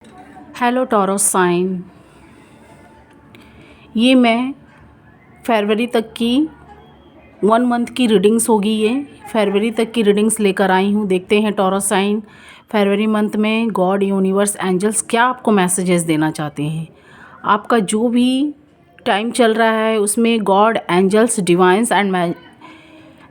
Hello taurus sign, ये मैं फरवरी तक की 1 मंथ की रीडिंग्स होगी। ये फरवरी तक की रीडिंग्स लेकर आई हूँ। देखते हैं टॉरस साइन फरवरी मंथ में गॉड, यूनिवर्स, एंजल्स क्या आपको मैसेजेस देना चाहते हैं। आपका जो भी टाइम चल रहा है उसमें god, angels, divines and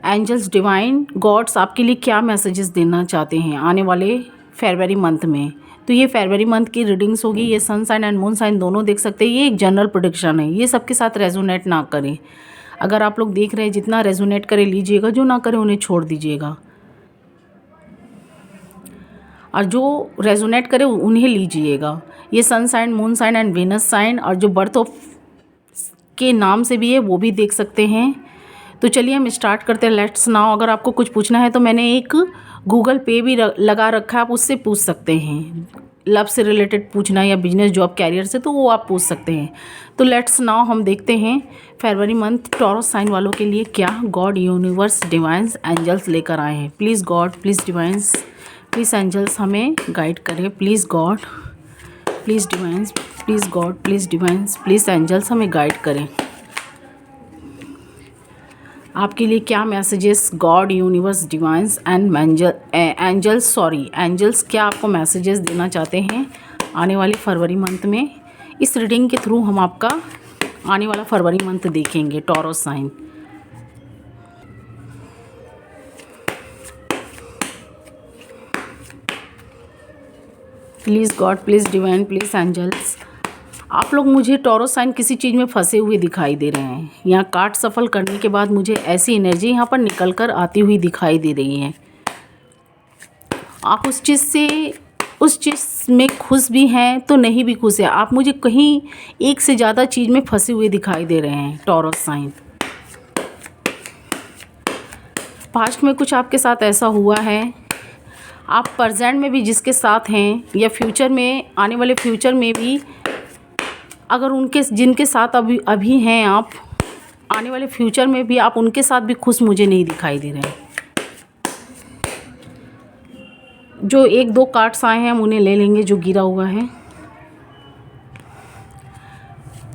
angels, divine, gods आपके लिए क्या मैसेजेस देना चाहते हैं आने वाले फरवरी मंथ में। तो ये फरवरी मंथ की रीडिंग्स होगी। ये sun sign and moon sign दोनों देख सकते हैं। ये एक जनरल प्रेडिक्शन है, ये सबके साथ रेजोनेट ना करें। अगर आप लोग देख रहे हैं, जितना रेजोनेट करे लीजिएगा, जो ना करे उन्हें छोड़ दीजिएगा, और जो रेजोनेट करे उन्हें लीजिएगा। ये sun sign, moon sign and Venus sign, और जो बर्थ ऑफ के नाम से भी है वो भी देख सकते हैं। तो चलिए हम स्टार्ट करते हैं। Let's now. अगर आपको कुछ पूछना है तो मैंने एक गूगल पे भी लगा रखा है, आप उससे पूछ सकते हैं। लव से रिलेटेड पूछना है या बिजनेस, जॉब, कैरियर से, तो वो आप पूछ सकते हैं। तो लेट्स नाउ हम देखते हैं फरवरी मंथ टॉरस साइन वालों के लिए क्या गॉड, यूनिवर्स, डिवाइंस, एंजल्स लेकर आए हैं। Please god, please divines, please angels हमें गाइड करें। Please god, please divines, please god, please divines, please angels हमें गाइड करें। आपके लिए क्या messages god, universe, divines and angels क्या आपको मैसेजेस देना चाहते हैं आने वाले फरवरी मंथ में। इस रीडिंग के थ्रू हम आपका आने वाला फरवरी मंथ देखेंगे Taurus sign. Please god, please divine, please angels. आप लोग मुझे टॉरस साइन किसी चीज़ में फंसे हुए दिखाई दे रहे हैं। यहाँ कार्ड सफल करने के बाद मुझे ऐसी एनर्जी यहाँ पर निकल कर आती हुई दिखाई दे रही है। आप उस चीज़ में खुश भी हैं तो नहीं भी खुश है। आप मुझे कहीं एक से ज़्यादा चीज़ में फंसे हुए दिखाई दे रहे हैं टॉरस साइन। पास्ट में कुछ आपके साथ ऐसा हुआ है। आप प्रेजेंट में भी जिसके साथ हैं या फ्यूचर में, आने वाले फ्यूचर में भी अगर जिनके साथ अभी हैं आप, आने वाले फ्यूचर में भी आप उनके साथ भी खुश मुझे नहीं दिखाई दे रहे हैं। जो 1-2 कार्ड्स आए हैं हम उन्हें ले लेंगे जो गिरा हुआ है।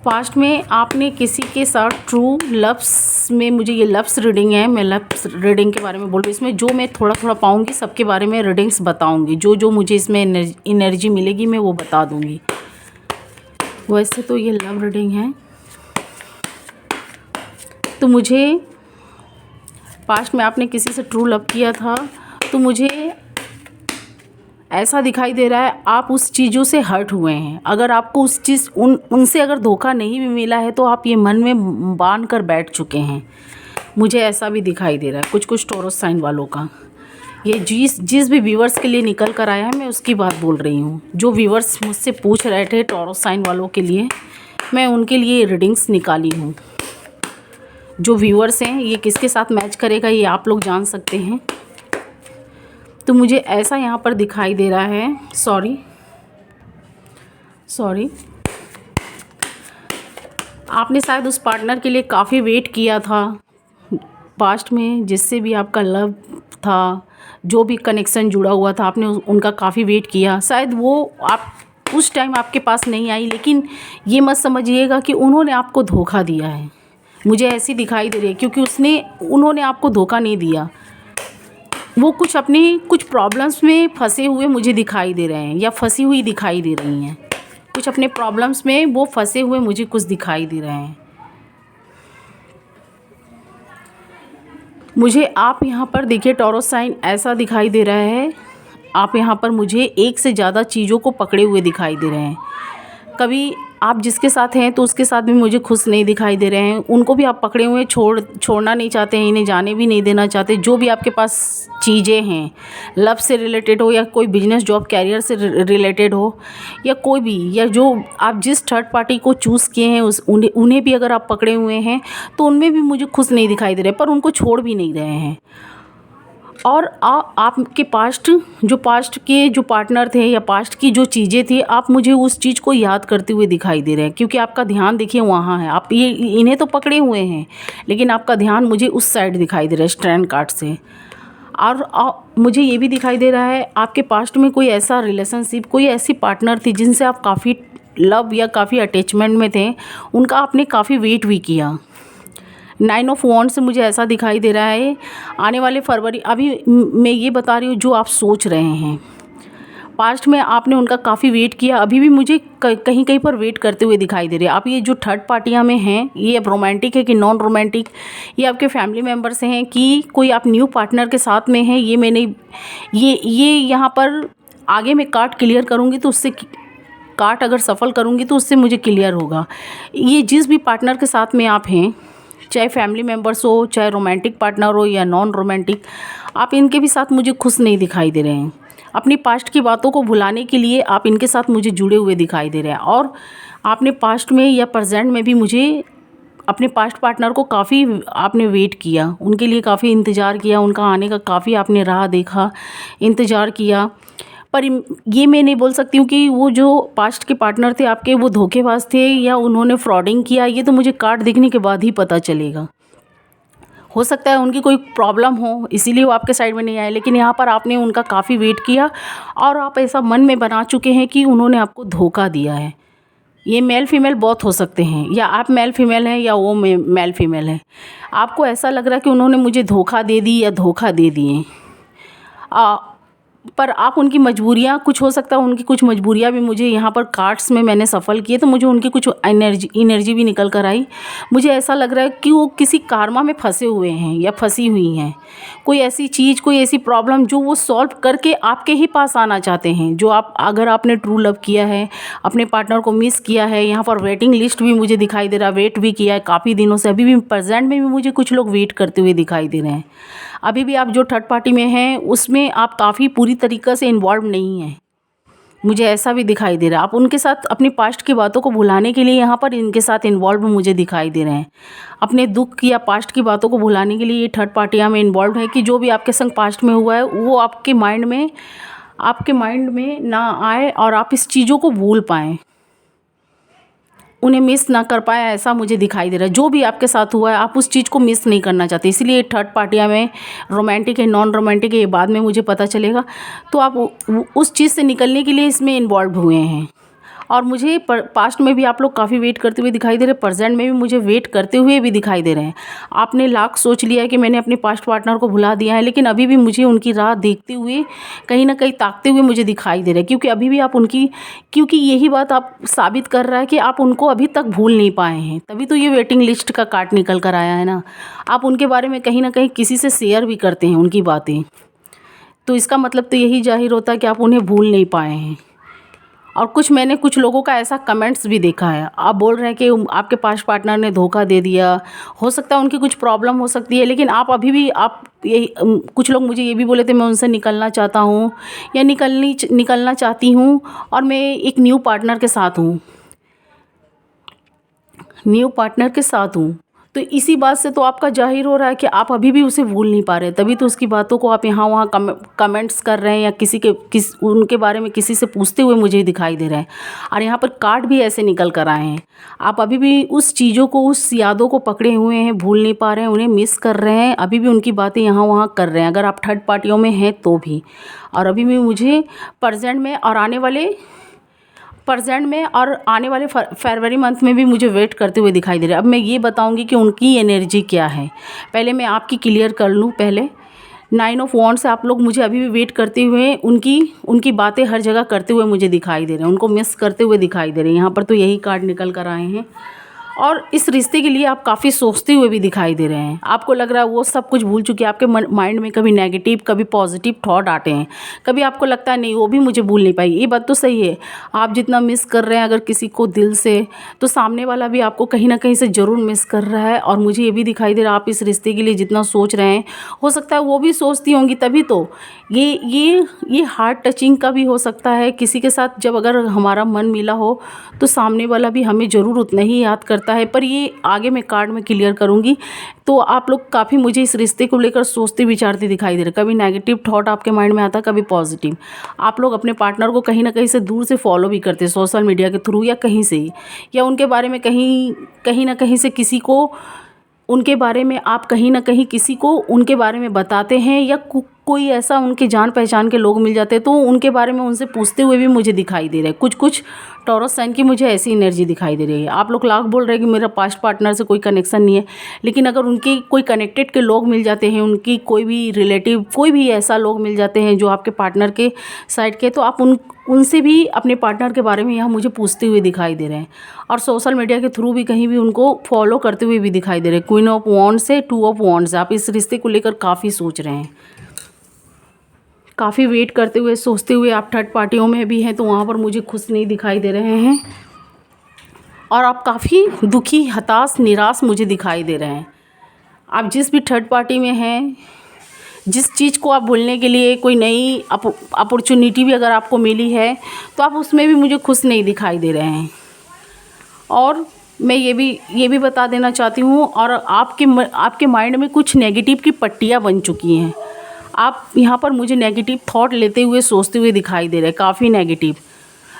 पास्ट में आपने किसी के साथ ट्रू लव्स में, मुझे ये लव्स रीडिंग है, मैं लव्स रीडिंग के बारे में बोल रही हूँ। इसमें जो मैं थोड़ा थोड़ा पाऊँगी सबके बारे में रीडिंग्स बताऊँगी। जो मुझे इसमें एनर्जी मिलेगी मैं वो बता दूँगी। वैसे तो ये लव रीडिंग है। तो मुझे पास्ट में आपने किसी से ट्रू लव किया था तो मुझे ऐसा दिखाई दे रहा है आप उस चीज़ों से हर्ट हुए हैं। अगर आपको उनसे अगर धोखा नहीं भी मिला है तो आप ये मन में बांध कर बैठ चुके हैं। मुझे ऐसा भी दिखाई दे रहा है कुछ टॉरस साइन वालों का। ये जिस भी व्यूवर्स के लिए निकल कर आया है मैं उसकी बात बोल रही हूँ। जो व्यूवर्स मुझसे पूछ रहे थे टॉरस साइन वालों के लिए, मैं उनके लिए रीडिंग्स निकाली हूँ। जो व्यूवर्स हैं ये किसके साथ मैच करेगा ये आप लोग जान सकते हैं। तो मुझे ऐसा यहाँ पर दिखाई दे रहा है। सॉरी, आपने शायद उस पार्टनर के लिए काफ़ी वेट किया था पास्ट में, जिससे भी आपका लव था, जो भी कनेक्शन जुड़ा हुआ था, आपने उनका काफ़ी वेट किया। शायद वो आप उस टाइम आपके पास नहीं आई, लेकिन ये मत समझिएगा कि उन्होंने आपको धोखा दिया है। मुझे ऐसी दिखाई दे रही है क्योंकि उन्होंने आपको धोखा नहीं दिया। वो कुछ प्रॉब्लम्स में फंसे हुए मुझे दिखाई दे रहे हैं या फंसी हुई दिखाई दे रही हैं। कुछ अपने प्रॉब्लम्स में वो फंसे हुए मुझे कुछ दिखाई दे रहे हैं। मुझे आप यहाँ पर देखिए टॉरस साइन ऐसा दिखाई दे रहा है। आप यहाँ पर मुझे एक से ज़्यादा चीज़ों को पकड़े हुए दिखाई दे रहे हैं। कभी आप जिसके साथ हैं तो उसके साथ भी मुझे खुश नहीं दिखाई दे रहे हैं। उनको भी आप पकड़े हुए छोड़ना नहीं चाहते हैं, इन्हें जाने भी नहीं देना चाहते। जो भी आपके पास चीज़ें हैं, लव से रिलेटेड हो या कोई बिजनेस, जॉब, कैरियर से रिलेटेड हो या कोई भी, या जो आप जिस थर्ड पार्टी को चूज़ किए हैं उन्हें भी अगर आप पकड़े हुए हैं तो उनमें भी मुझे खुश नहीं दिखाई दे रहे, पर उनको छोड़ भी नहीं रहे हैं। और आपके पास्ट के जो पार्टनर थे या पास्ट की जो चीज़ें थी, आप मुझे उस चीज़ को याद करते हुए दिखाई दे रहे हैं क्योंकि आपका ध्यान देखिए वहाँ है। आप इन्हें तो पकड़े हुए हैं लेकिन आपका ध्यान मुझे उस साइड दिखाई दे रहा है स्ट्रैंड कार्ड से। और मुझे ये भी दिखाई दे रहा है आपके पास्ट में कोई ऐसा रिलेशनशिप, कोई ऐसी पार्टनर थी जिनसे आप काफ़ी लव या काफ़ी अटैचमेंट में थे, उनका आपने काफ़ी वेट भी किया। 9 ऑफ वॉन्ड्स से मुझे ऐसा दिखाई दे रहा है आने वाले फरवरी, अभी मैं ये बता रही हूँ जो आप सोच रहे हैं, पास्ट में आपने उनका काफ़ी वेट किया, अभी भी मुझे कहीं कहीं पर वेट करते हुए दिखाई दे रहे हैं। आप ये जो थर्ड पार्टियाँ में हैं, ये अब रोमांटिक है कि नॉन रोमांटिक, ये आपके फैमिली मेम्बर्स हैं कि कोई आप न्यू पार्टनर के साथ में हैं, ये मैंने ये यहाँ पर आगे मैं कार्ड क्लियर करूँगी तो उससे कार्ड अगर सफल करूँगी तो उससे मुझे क्लियर होगा। ये जिस भी पार्टनर के साथ में आप हैं, चाहे फैमिली मेम्बर्स हो, चाहे रोमांटिक पार्टनर हो या नॉन रोमांटिक, आप इनके भी साथ मुझे खुश नहीं दिखाई दे रहे हैं। अपनी पास्ट की बातों को भुलाने के लिए आप इनके साथ मुझे जुड़े हुए दिखाई दे रहे हैं, और आपने पास्ट में या प्रेजेंट में भी मुझे अपने पास्ट पार्टनर को काफ़ी आपने वेट किया, उनके लिए काफ़ी इंतज़ार किया, उनका आने का काफ़ी आपने राह देखा, इंतज़ार किया। पर ये मैं नहीं बोल सकती हूँ कि वो जो पास्ट के पार्टनर थे आपके वो धोखेबाज थे या उन्होंने फ्रॉडिंग किया, ये तो मुझे कार्ड देखने के बाद ही पता चलेगा। हो सकता है उनकी कोई प्रॉब्लम हो इसीलिए वो आपके साइड में नहीं आए, लेकिन यहाँ पर आपने उनका काफ़ी वेट किया और आप ऐसा मन में बना चुके हैं कि उन्होंने आपको धोखा दिया है। ये मेल फीमेल बहुत हो सकते हैं, या आप मेल फीमेल हैं या वो मेल फीमेल है। आपको ऐसा लग रहा है कि उन्होंने मुझे धोखा दे दी या धोखा दे दिए, पर आप उनकी मजबूरियाँ, कुछ हो सकता है उनकी कुछ मजबूरियाँ भी मुझे यहाँ पर कार्ड्स में मैंने सफल किए तो मुझे उनकी कुछ एनर्जी भी निकल कर आई। मुझे ऐसा लग रहा है कि वो किसी कारमा में फंसे हुए हैं या फंसी हुई हैं, कोई ऐसी चीज़, कोई ऐसी प्रॉब्लम जो वो सॉल्व करके आपके ही पास आना चाहते हैं। जो आप, अगर आपने ट्रू लव किया है, अपने पार्टनर को मिस किया है, यहाँ पर वेटिंग लिस्ट भी मुझे दिखाई दे रहा है, वेट भी किया है काफ़ी दिनों से, अभी भी प्रेजेंट में भी मुझे कुछ लोग वेट करते हुए दिखाई दे रहे हैं। अभी भी आप जो थर्ड पार्टी में हैं उसमें आप काफ़ी पूरी तरीक़े से इन्वॉल्व नहीं हैं, मुझे ऐसा भी दिखाई दे रहा है। आप उनके साथ अपनी पास्ट की बातों को भुलाने के लिए यहाँ पर इनके साथ इन्वॉल्व मुझे दिखाई दे रहे हैं। अपने दुख या पास्ट की बातों को भुलाने के लिए ये थर्ड पार्टियाँ में इन्वॉल्व है कि जो भी आपके संग पास्ट में हुआ है वो आपके माइंड में ना आए और आप इस चीज़ों को भूल पाएँ, उन्हें मिस ना कर पाए, ऐसा मुझे दिखाई दे रहा है। जो भी आपके साथ हुआ है आप उस चीज़ को मिस नहीं करना चाहते, इसलिए थर्ड पार्टियाँ में रोमांटिक है नॉन रोमांटिक है ये बाद में मुझे पता चलेगा। तो आप उस चीज़ से निकलने के लिए इसमें इन्वॉल्व हुए हैं, और मुझे पास्ट में भी आप लोग काफ़ी वेट करते हुए दिखाई दे रहे हैं, प्रेजेंट में भी मुझे वेट करते हुए भी दिखाई दे रहे हैं। आपने लाख सोच लिया है कि मैंने अपने पास्ट पार्टनर को भुला दिया है, लेकिन अभी भी मुझे उनकी राह देखते हुए, कहीं ना कहीं ताकते हुए मुझे दिखाई दे रहा है, क्योंकि अभी भी आप उनकी, क्योंकि यही बात आप साबित कर रहा है कि आप उनको अभी तक भूल नहीं पाए हैं, तभी तो ये वेटिंग लिस्ट का कार्ड निकल कर आया है ना। आप उनके बारे में कहीं ना कहीं किसी से शेयर भी करते हैं उनकी बातें, तो इसका मतलब तो यही जाहिर होता है कि आप उन्हें भूल नहीं पाए हैं। और मैंने कुछ लोगों का ऐसा कमेंट्स भी देखा है, आप बोल रहे हैं कि आपके पास्ट पार्टनर ने धोखा दे दिया, हो सकता है उनकी कुछ प्रॉब्लम हो सकती है, लेकिन आप अभी भी, आप यही, कुछ लोग मुझे ये भी बोले थे मैं उनसे निकलना चाहता हूँ या निकलना चाहती हूँ और मैं एक न्यू पार्टनर के साथ हूँ। तो इसी बात से तो आपका जाहिर हो रहा है कि आप अभी भी उसे भूल नहीं पा रहे, तभी तो उसकी बातों को आप यहाँ वहाँ कमेंट्स कर रहे हैं या उनके बारे में किसी से पूछते हुए मुझे दिखाई दे रहा है। और यहाँ पर कार्ड भी ऐसे निकल कर आए हैं, आप अभी भी उस चीज़ों को, उस यादों को पकड़े हुए हैं, भूल नहीं पा रहे हैं, उन्हें मिस कर रहे हैं, अभी भी उनकी बातें यहाँ वहाँ कर रहे हैं, अगर आप थर्ड पार्टियों में हैं तो भी। और अभी भी मुझे प्रेजेंट में और आने वाले फरवरी मंथ में भी मुझे वेट करते हुए दिखाई दे रहे हैं। अब मैं ये बताऊंगी कि उनकी एनर्जी क्या है, पहले मैं आपकी क्लियर कर लूँ। पहले 9 ऑफ वॉन्ड्स से आप लोग मुझे अभी भी वेट करते हुए, उनकी बातें हर जगह करते हुए मुझे दिखाई दे रहे हैं, उनको मिस करते हुए दिखाई दे रहे हैं। यहाँ पर तो यही कार्ड निकल कर आए हैं, और इस रिश्ते के लिए आप काफ़ी सोचते हुए भी दिखाई दे रहे हैं। आपको लग रहा है वो सब कुछ भूल चुके हैं, आपके माइंड में कभी नेगेटिव कभी पॉजिटिव थॉट आते हैं, कभी आपको लगता है नहीं वो भी मुझे भूल नहीं पाई। ये बात तो सही है, आप जितना मिस कर रहे हैं अगर किसी को दिल से, तो सामने वाला भी आपको कहीं ना कहीं से ज़रूर मिस कर रहा है। और मुझे ये भी दिखाई दे रहा है आप इस रिश्ते के लिए जितना सोच रहे हैं, हो सकता है वो भी सोचती होंगी, तभी तो ये हार्ट टचिंग का भी हो सकता है। किसी के साथ जब अगर हमारा मन मिला हो तो सामने वाला भी हमें ज़रूर उतना ही याद करता है, पर ये आगे मैं कार्ड में क्लियर करूँगी। तो आप लोग काफ़ी मुझे इस रिश्ते को लेकर सोचते विचारते दिखाई दे रहे, कभी नेगेटिव थॉट आपके माइंड में आता, कभी पॉजिटिव। आप लोग अपने पार्टनर को कहीं ना कहीं से दूर से फॉलो भी करते हैं, सोशल मीडिया के थ्रू या कहीं से ही, या उनके बारे में कहीं ना कहीं से किसी को उनके बारे में, आप कहीं ना कहीं किसी को उनके बारे में बताते हैं, या कोई ऐसा उनके जान पहचान के लोग मिल जाते हैं तो उनके बारे में उनसे पूछते हुए भी मुझे दिखाई दे रहा है। कुछ कुछ टॉरस साइन की मुझे ऐसी एनर्जी दिखाई दे रही है। आप लोग लाख बोल रहे हैं कि मेरा पास्ट पार्टनर से कोई कनेक्शन नहीं है, लेकिन अगर उनके कोई कनेक्टेड के लोग मिल जाते हैं, उनकी कोई भी रिलेटिव, कोई भी ऐसा लोग मिल जाते हैं जो आपके पार्टनर के साइड के, तो आप उनसे भी अपने पार्टनर के बारे में यहाँ मुझे पूछते हुए दिखाई दे रहे हैं। और सोशल मीडिया के थ्रू भी कहीं भी उनको फॉलो करते हुए भी दिखाई दे रहे हैं। क्वीन ऑफ वॉन्ड्स से 2 ऑफ वॉन्ड्स, आप इस रिश्ते को लेकर काफ़ी सोच रहे हैं, काफ़ी वेट करते हुए, सोचते हुए आप थर्ड पार्टियों में भी हैं तो वहाँ पर मुझे खुश नहीं दिखाई दे रहे हैं। और आप काफ़ी दुखी, हताश, निराश मुझे दिखाई दे रहे हैं। आप जिस भी थर्ड पार्टी में हैं, जिस चीज़ को आप भूलने के लिए कोई नई अपॉर्चुनिटी भी अगर आपको मिली है तो आप उसमें भी मुझे खुश नहीं दिखाई दे रहे हैं। और मैं ये भी बता देना चाहती हूँ, और आपके माइंड में कुछ नेगेटिव की पट्टियाँ बन चुकी हैं। आप यहाँ पर मुझे नेगेटिव थॉट लेते हुए, सोचते हुए दिखाई दे रहे हैं, काफ़ी नेगेटिव।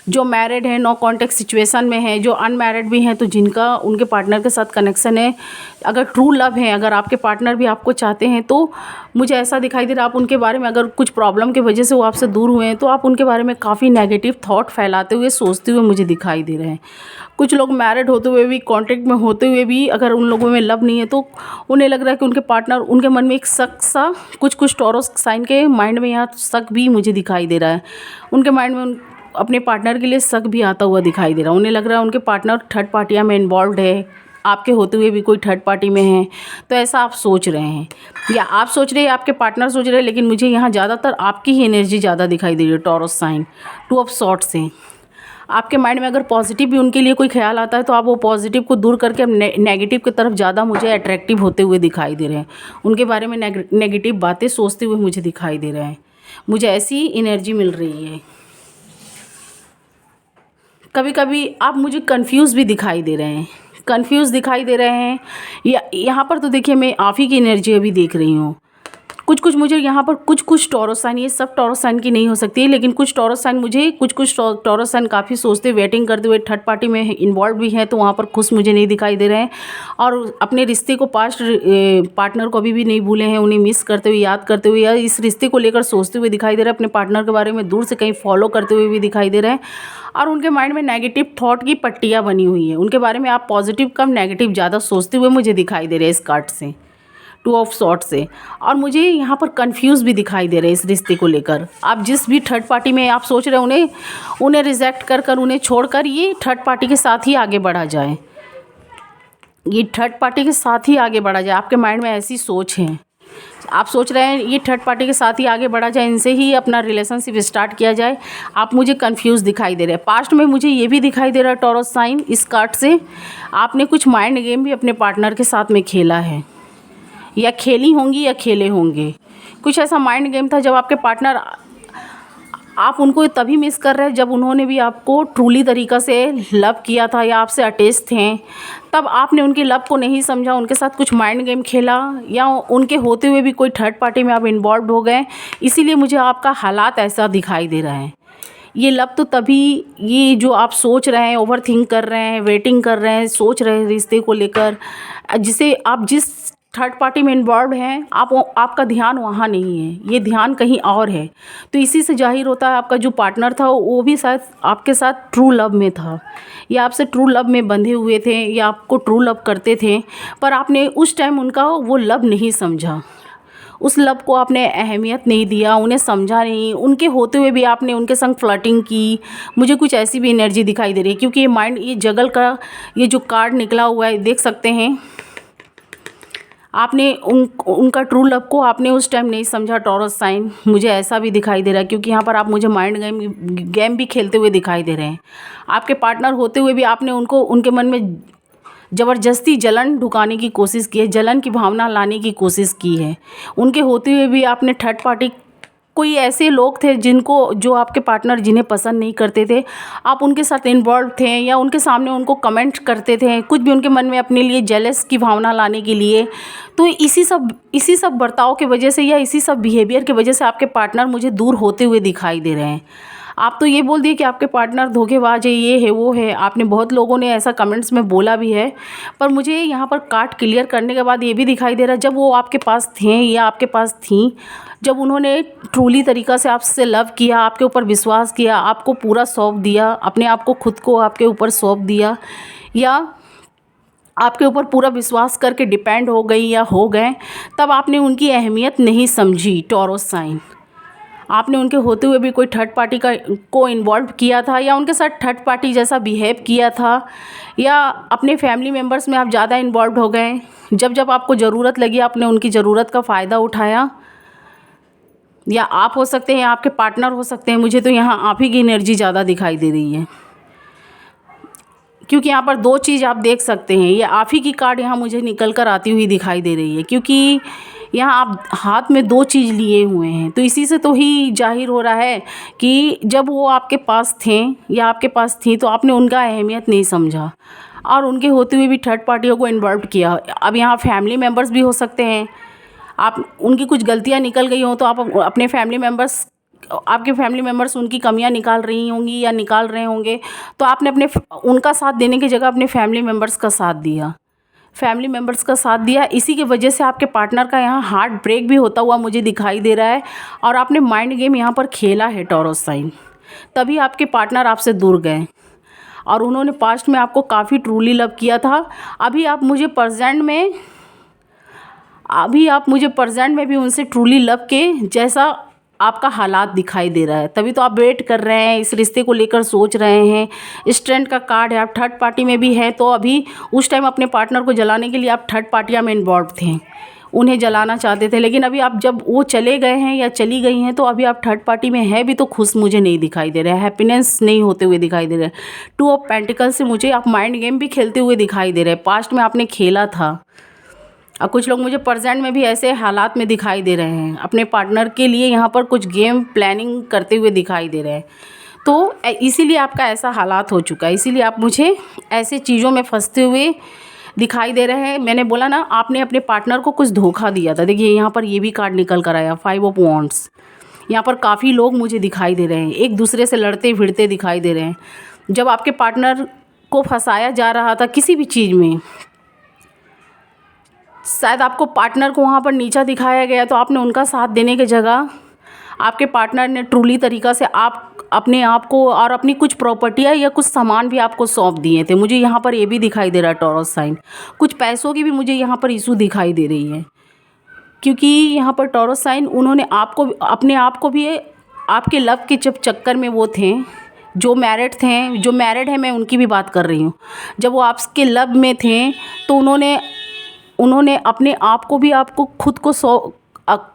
जो मैरिड है, नो कॉन्टैक्ट सिचुएशन में है, जो अनमैरिड भी हैं, तो जिनका उनके पार्टनर के साथ कनेक्शन है, अगर ट्रू लव है, अगर आपके पार्टनर भी आपको चाहते हैं, तो मुझे ऐसा दिखाई दे रहा है आप उनके बारे में, अगर कुछ प्रॉब्लम की वजह से वो आपसे दूर हुए हैं तो आप उनके बारे में काफ़ी नेगेटिव थॉट फैलाते हुए, सोचते हुए मुझे दिखाई दे रहे हैं। कुछ लोग मैरिड होते हुए भी, कॉन्टैक्ट में होते हुए भी, अगर उन लोगों में लव नहीं है तो उन्हें लग रहा है कि उनके पार्टनर, उनके मन में एक शक सा, कुछ टॉरस साइन के माइंड में यहाँ शक भी मुझे दिखाई दे रहा है। उनके माइंड में अपने पार्टनर के लिए शक भी आता हुआ दिखाई दे रहा है। उन्हें लग रहा है उनके पार्टनर थर्ड पार्टियाँ में इन्वॉल्व है, आपके होते हुए भी कोई थर्ड पार्टी में है, तो ऐसा आप सोच रहे हैं, या आप सोच रहे हैं, आपके पार्टनर सोच रहे हैं, लेकिन मुझे यहाँ ज़्यादातर आपकी ही एनर्जी ज़्यादा दिखाई दे रही है। टॉरस साइन 2 ऑफ सॉर्ड्स से आपके माइंड में अगर पॉजिटिव भी उनके लिए कोई ख्याल आता है तो आप वो पॉजिटिव को दूर करके अब नेगेटिव की तरफ ज़्यादा मुझे अट्रैक्टिव होते हुए दिखाई दे रहे हैं। उनके बारे में नेगेटिव बातें सोचते हुए मुझे दिखाई दे रहे हैं। मुझे ऐसी एनर्जी मिल रही है। कभी कभी आप मुझे कंफ्यूज भी दिखाई दे रहे हैं, कंफ्यूज दिखाई दे रहे हैं। या यहाँ पर तो देखिए मैं आप ही की एनर्जी अभी देख रही हूँ। कुछ मुझे यहाँ पर कुछ टॉरस साइन, ये सब टॉरस साइन की नहीं हो सकती है, लेकिन कुछ टॉरस साइन मुझे कुछ टॉरस साइन काफ़ी सोचते, वेटिंग करते हुए, थर्ड पार्टी में इन्वॉल्व भी हैं तो वहाँ पर खुश मुझे नहीं दिखाई दे रहे हैं। और अपने रिश्ते को, पास्ट पार्टनर को अभी भी नहीं भूले हैं, उन्हें मिस करते हुए, याद करते हुए, या इस रिश्ते को लेकर सोचते हुए दिखाई दे रहे हैं। अपने पार्टनर के बारे में दूर से कहीं फॉलो करते हुए भी दिखाई दे रहे हैं। और उनके माइंड में नेगेटिव थॉट की पट्टियाँ बनी हुई हैं। उनके बारे में आप पॉजिटिव कम, नेगेटिव ज़्यादा सोचते हुए मुझे दिखाई दे रहे हैं इस कार्ड से, 2 ऑफ सॉर्ड्स से। और मुझे यहाँ पर कंफ्यूज भी दिखाई दे रहे हैं इस रिश्ते को लेकर। आप जिस भी थर्ड पार्टी में आप सोच रहे हैं उन्हें रिजेक्ट कर उन्हें छोड़कर ये थर्ड पार्टी के साथ ही आगे बढ़ा जाए, ये थर्ड पार्टी के साथ ही आगे बढ़ा जाए। आपके माइंड में ऐसी सोच है, आप सोच रहे हैं ये थर्ड पार्टी के साथ ही आगे बढ़ा जाए, इनसे ही अपना रिलेशनशिप स्टार्ट किया जाए। आप मुझे कंफ्यूज दिखाई दे रहे हैं। पास्ट में मुझे ये भी दिखाई दे रहा है टॉरस साइन, इस कार्ड से आपने कुछ माइंड गेम भी अपने पार्टनर के साथ में खेला है, या खेली होंगी या खेले होंगे। कुछ ऐसा माइंड गेम था जब आपके पार्टनर, आप उनको तभी मिस कर रहे हैं जब उन्होंने भी आपको ट्रूली तरीक़ा से लव किया था या आपसे अटैच थे, तब आपने उनकी लव को नहीं समझा, उनके साथ कुछ माइंड गेम खेला, या उनके होते हुए भी कोई थर्ड पार्टी में आप इन्वॉल्व हो गए। इसीलिए मुझे आपका हालात ऐसा दिखाई दे रहा है। ये लव तो तभी, ये जो आप सोच रहे हैं, ओवर थिंक कर रहे हैं, वेटिंग कर रहे हैं, सोच रहे हैं रिश्ते को लेकर, जिसे आप जिस थर्ड पार्टी में इन्वॉल्व हैं, आपका ध्यान वहाँ नहीं है, ये ध्यान कहीं और है। तो इसी से जाहिर होता है आपका जो पार्टनर था वो भी शायद आपके साथ ट्रू लव में था, या आपसे ट्रू लव में बंधे हुए थे, या आपको ट्रू लव करते थे, पर आपने उस टाइम उनका वो लव नहीं समझा, उस लव को आपने अहमियत नहीं दिया, उन्हें समझा नहीं। उनके होते हुए भी आपने उनके संग फ्लर्टिंग की। मुझे कुछ ऐसी भी एनर्जी दिखाई दे रही है, क्योंकि ये माइंड, ये जगल का ये जो कार्ड निकला हुआ है, देख सकते हैं आपने उनका ट्रू लव को आपने उस टाइम नहीं समझा टॉरस साइन। मुझे ऐसा भी दिखाई दे रहा है, क्योंकि यहाँ पर आप मुझे माइंड गेम भी खेलते हुए दिखाई दे रहे हैं। आपके पार्टनर होते हुए भी आपने उनको, उनके मन में ज़बरदस्ती जलन ढुकाने की कोशिश की है, जलन की भावना लाने की कोशिश की है। उनके होते हुए भी आपने थर्ड पार्टी, कोई ऐसे लोग थे जो आपके पार्टनर जिन्हें पसंद नहीं करते थे, आप उनके साथ इन्वॉल्व थे, या उनके सामने उनको कमेंट करते थे, कुछ भी उनके मन में अपने लिए जेलस की भावना लाने के लिए। तो इसी सब बर्ताव की वजह से, या इसी सब बिहेवियर की वजह से आपके पार्टनर मुझे दूर होते हुए दिखाई दे रहे हैं। आप तो ये बोल दिए कि आपके पार्टनर धोखेबाज है, ये है वो है, आपने बहुत लोगों ने ऐसा कमेंट्स में बोला भी है। पर मुझे यहाँ पर कार्ड क्लियर करने के बाद ये भी दिखाई दे रहा है, जब वो आपके पास थे या आपके पास थी, जब उन्होंने ट्रूली तरीक़ा से आपसे लव किया, आपके ऊपर विश्वास किया, आपको पूरा सौंप दिया, अपने आप को खुद को आपके ऊपर सौंप दिया, या आपके ऊपर पूरा विश्वास करके डिपेंड हो गई या हो गए, तब आपने उनकी अहमियत नहीं समझी। टॉरस साइन, आपने उनके होते हुए भी कोई थर्ड पार्टी को इन्वॉल्व किया था, या उनके साथ थर्ड पार्टी जैसा बिहेव किया था, या अपने फैमिली मेम्बर्स में आप ज़्यादा इन्वॉल्व हो गए। जब जब आपको ज़रूरत लगी आपने उनकी ज़रूरत का फ़ायदा उठाया, या आप हो सकते हैं या आपके पार्टनर हो सकते हैं। मुझे तो यहाँ आप ही की एनर्जी ज़्यादा दिखाई दे रही है, क्योंकि यहाँ पर दो चीज़ आप देख सकते हैं। ये आप ही की कार्ड यहाँ मुझे निकल कर आती हुई दिखाई दे रही है, क्योंकि यहाँ आप हाथ में दो चीज़ लिए हुए हैं। तो इसी से तो ही जाहिर हो रहा है कि जब वो आपके पास थे या आपके पास थी तो आपने उनका अहमियत नहीं समझा और उनके होते हुए भी थर्ड पार्टियों को इन्वॉल्व किया। अब यहाँ फैमिली मेम्बर्स भी हो सकते हैं, आप उनकी कुछ गलतियाँ निकल गई हों तो आप अपने आपके फैमिली मेम्बर्स उनकी कमियां निकाल रही होंगी या निकाल रहे होंगे, तो आपने उनका साथ देने की जगह अपने फैमिली मेम्बर्स का साथ दिया। इसी की वजह से आपके पार्टनर का यहाँ हार्ट ब्रेक भी होता हुआ मुझे दिखाई दे रहा है, और आपने माइंड गेम यहाँ पर खेला है टॉरस साइन, तभी आपके पार्टनर आपसे दूर गए। और उन्होंने पास्ट में आपको काफ़ी ट्रूली लव किया था। अभी आप मुझे प्रेजेंट में भी उनसे ट्रूली लव के जैसा आपका हालात दिखाई दे रहा है, तभी तो आप वेट कर रहे हैं, इस रिश्ते को लेकर सोच रहे हैं। स्ट्रेंथ का कार्ड है, आप थर्ड पार्टी में भी हैं, तो अभी उस टाइम अपने पार्टनर को जलाने के लिए आप थर्ड पार्टियां में इन्वॉल्व थे, उन्हें जलाना चाहते थे। लेकिन अभी आप जब वो चले गए हैं या चली गई हैं तो अभी आप थर्ड पार्टी में है भी तो खुश मुझे नहीं दिखाई दे रहा है, हैप्पीनेस नहीं होते हुए दिखाई दे रहा है। टू ऑफ पेंटिकल से मुझे आप माइंड गेम भी खेलते हुए दिखाई दे रहे हैं, पास्ट में आपने खेला था। और कुछ लोग मुझे प्रेजेंट में भी ऐसे हालात में दिखाई दे रहे हैं, अपने पार्टनर के लिए यहाँ पर कुछ गेम प्लानिंग करते हुए दिखाई दे रहे हैं। तो इसीलिए आपका ऐसा हालात हो चुका है, इसीलिए आप मुझे ऐसे चीज़ों में फंसते हुए दिखाई दे रहे हैं। मैंने बोला ना, आपने अपने पार्टनर को कुछ धोखा दिया था। देखिए यहाँ पर ये भी कार्ड निकल कर आया, 5 ऑफ वॉन्ड्स। यहाँ पर काफ़ी लोग मुझे दिखाई दे रहे हैं, एक दूसरे से लड़ते भिड़ते दिखाई दे रहे हैं। जब आपके पार्टनर को फंसाया जा रहा था किसी भी चीज़ में, शायद आपको पार्टनर को वहाँ पर नीचा दिखाया गया, तो आपने उनका साथ देने की जगह आपके पार्टनर ने ट्रूली तरीक़ा से अपने आप को और अपनी कुछ प्रॉपर्टियाँ या कुछ सामान भी आपको सौंप दिए थे। मुझे यहाँ पर ये भी दिखाई दे रहा है टॉरस साइन, कुछ पैसों की भी मुझे यहाँ पर इशू दिखाई दे रही है, क्योंकि यहाँ पर टॉरस साइन उन्होंने अपने आप को भी आपके लव के चक्कर में वो थे जो मैरिड है, मैं उनकी भी बात कर रही हूँ। जब वो आपके लव में थे तो उन्होंने अपने आप को भी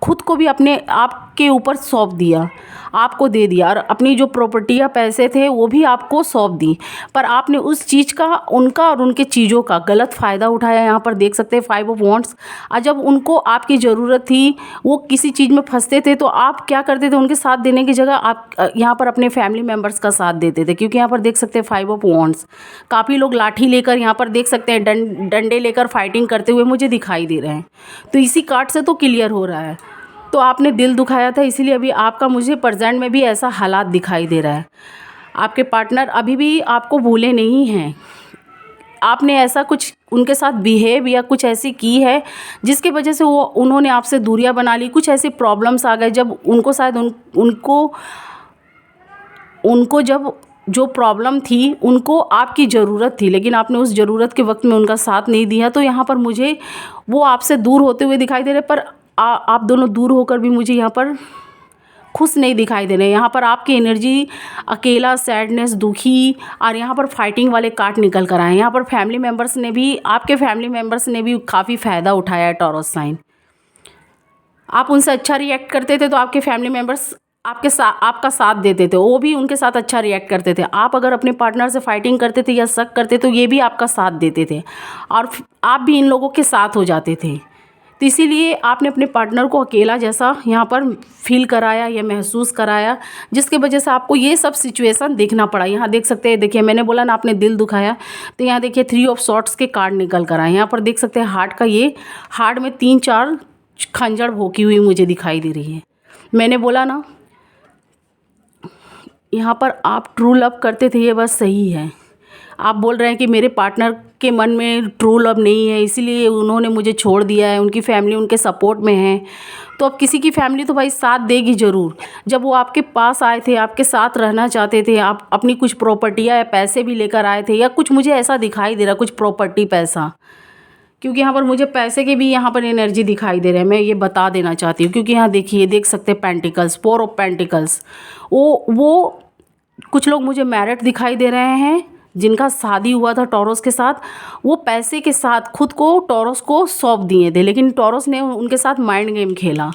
खुद को भी अपने आप के ऊपर सौंप दिया, आपको दे दिया, और अपनी जो प्रॉपर्टियाँ पैसे थे वो भी आपको सौंप दी। पर आपने उस चीज़ का, उनका और उनके चीज़ों का गलत फ़ायदा उठाया। यहाँ पर देख सकते हैं 5 ऑफ वॉन्ड्स। और जब उनको आपकी ज़रूरत थी, वो किसी चीज़ में फंसते थे, तो आप क्या करते थे, उनके साथ देने की जगह आप यहाँ पर अपने फैमिली मेम्बर्स का साथ देते थे। क्योंकि यहाँ पर देख सकते हैं 5 ऑफ वॉन्ड्स, काफ़ी लोग लाठी लेकर यहाँ पर देख सकते हैं डंडे लेकर फाइटिंग करते हुए मुझे दिखाई दे रहे हैं। तो इसी कार्ड से तो क्लियर हो रहा है, तो आपने दिल दुखाया था, इसीलिए अभी आपका मुझे प्रेजेंट में भी ऐसा हालात दिखाई दे रहा है। आपके पार्टनर अभी भी आपको भूले नहीं हैं, आपने ऐसा कुछ उनके साथ बिहेव या कुछ ऐसी की है जिसकी वजह से उन्होंने आपसे दूरियां बना ली। कुछ ऐसे प्रॉब्लम्स आ गए जब उनको शायद उनको जब जो प्रॉब्लम थी, उनको आपकी ज़रूरत थी, लेकिन आपने उस ज़रूरत के वक्त में उनका साथ नहीं दिया। तो यहाँ पर मुझे वो आपसे दूर होते हुए दिखाई दे रहे, पर आप दोनों दूर होकर भी मुझे यहाँ पर खुश नहीं दिखाई दे रहे। यहाँ पर आपकी एनर्जी अकेला, सैडनेस, दुखी, और यहाँ पर फाइटिंग वाले कार्ड निकल कर आए हैं। यहाँ पर आपके फैमिली मेम्बर्स ने भी काफ़ी फ़ायदा उठाया है टॉरस साइन। आप उनसे अच्छा रिएक्ट करते थे तो आपके फैमिली मेम्बर्स आपका साथ देते थे, वो भी उनके साथ अच्छा रिएक्ट करते थे। आप अगर अपने पार्टनर से फाइटिंग करते थे या शक करते तो ये भी आपका साथ देते थे, और आप भी इन लोगों के साथ हो जाते थे। तो इसीलिए आपने अपने पार्टनर को अकेला जैसा यहाँ पर फील कराया या महसूस कराया, जिसके वजह से आपको ये सब सिचुएशन देखना पड़ा। यहाँ देख सकते हैं, देखिए मैंने बोला ना आपने दिल दुखाया, तो यहाँ देखिए 3 ऑफ सॉर्ट्स के कार्ड निकल कर आए। यहाँ पर देख सकते हैं हार्ट में 3-4 खंजर भोंकी हुई मुझे दिखाई दे रही है। मैंने बोला ना, यहाँ पर आप ट्रू लव करते थे, ये बात सही है। आप बोल रहे हैं कि मेरे पार्टनर के मन में ट्रू लव नहीं है, इसीलिए उन्होंने मुझे छोड़ दिया है, उनकी फैमिली उनके सपोर्ट में है। तो अब किसी की फैमिली तो भाई साथ देगी ज़रूर। जब वो आपके पास आए थे, आपके साथ रहना चाहते थे, आप अपनी कुछ प्रॉपर्टियाँ या पैसे भी लेकर आए थे, या कुछ मुझे ऐसा दिखाई दे रहा, कुछ प्रॉपर्टी पैसा, क्योंकि यहाँ पर मुझे पैसे की भी यहाँ पर एनर्जी दिखाई दे रहा है। मैं ये बता देना चाहती हूँ, क्योंकि यहाँ देखिए, देख सकते हैं पेंटिकल्स, 4 ऑफ पेंटिकल्स। वो कुछ लोग मुझे मैरिड दिखाई दे रहे हैं, जिनका शादी हुआ था टॉरस के साथ। वो पैसे के साथ खुद को टॉरस को सौंप दिए थे, लेकिन टॉरस ने उनके साथ माइंड गेम खेला।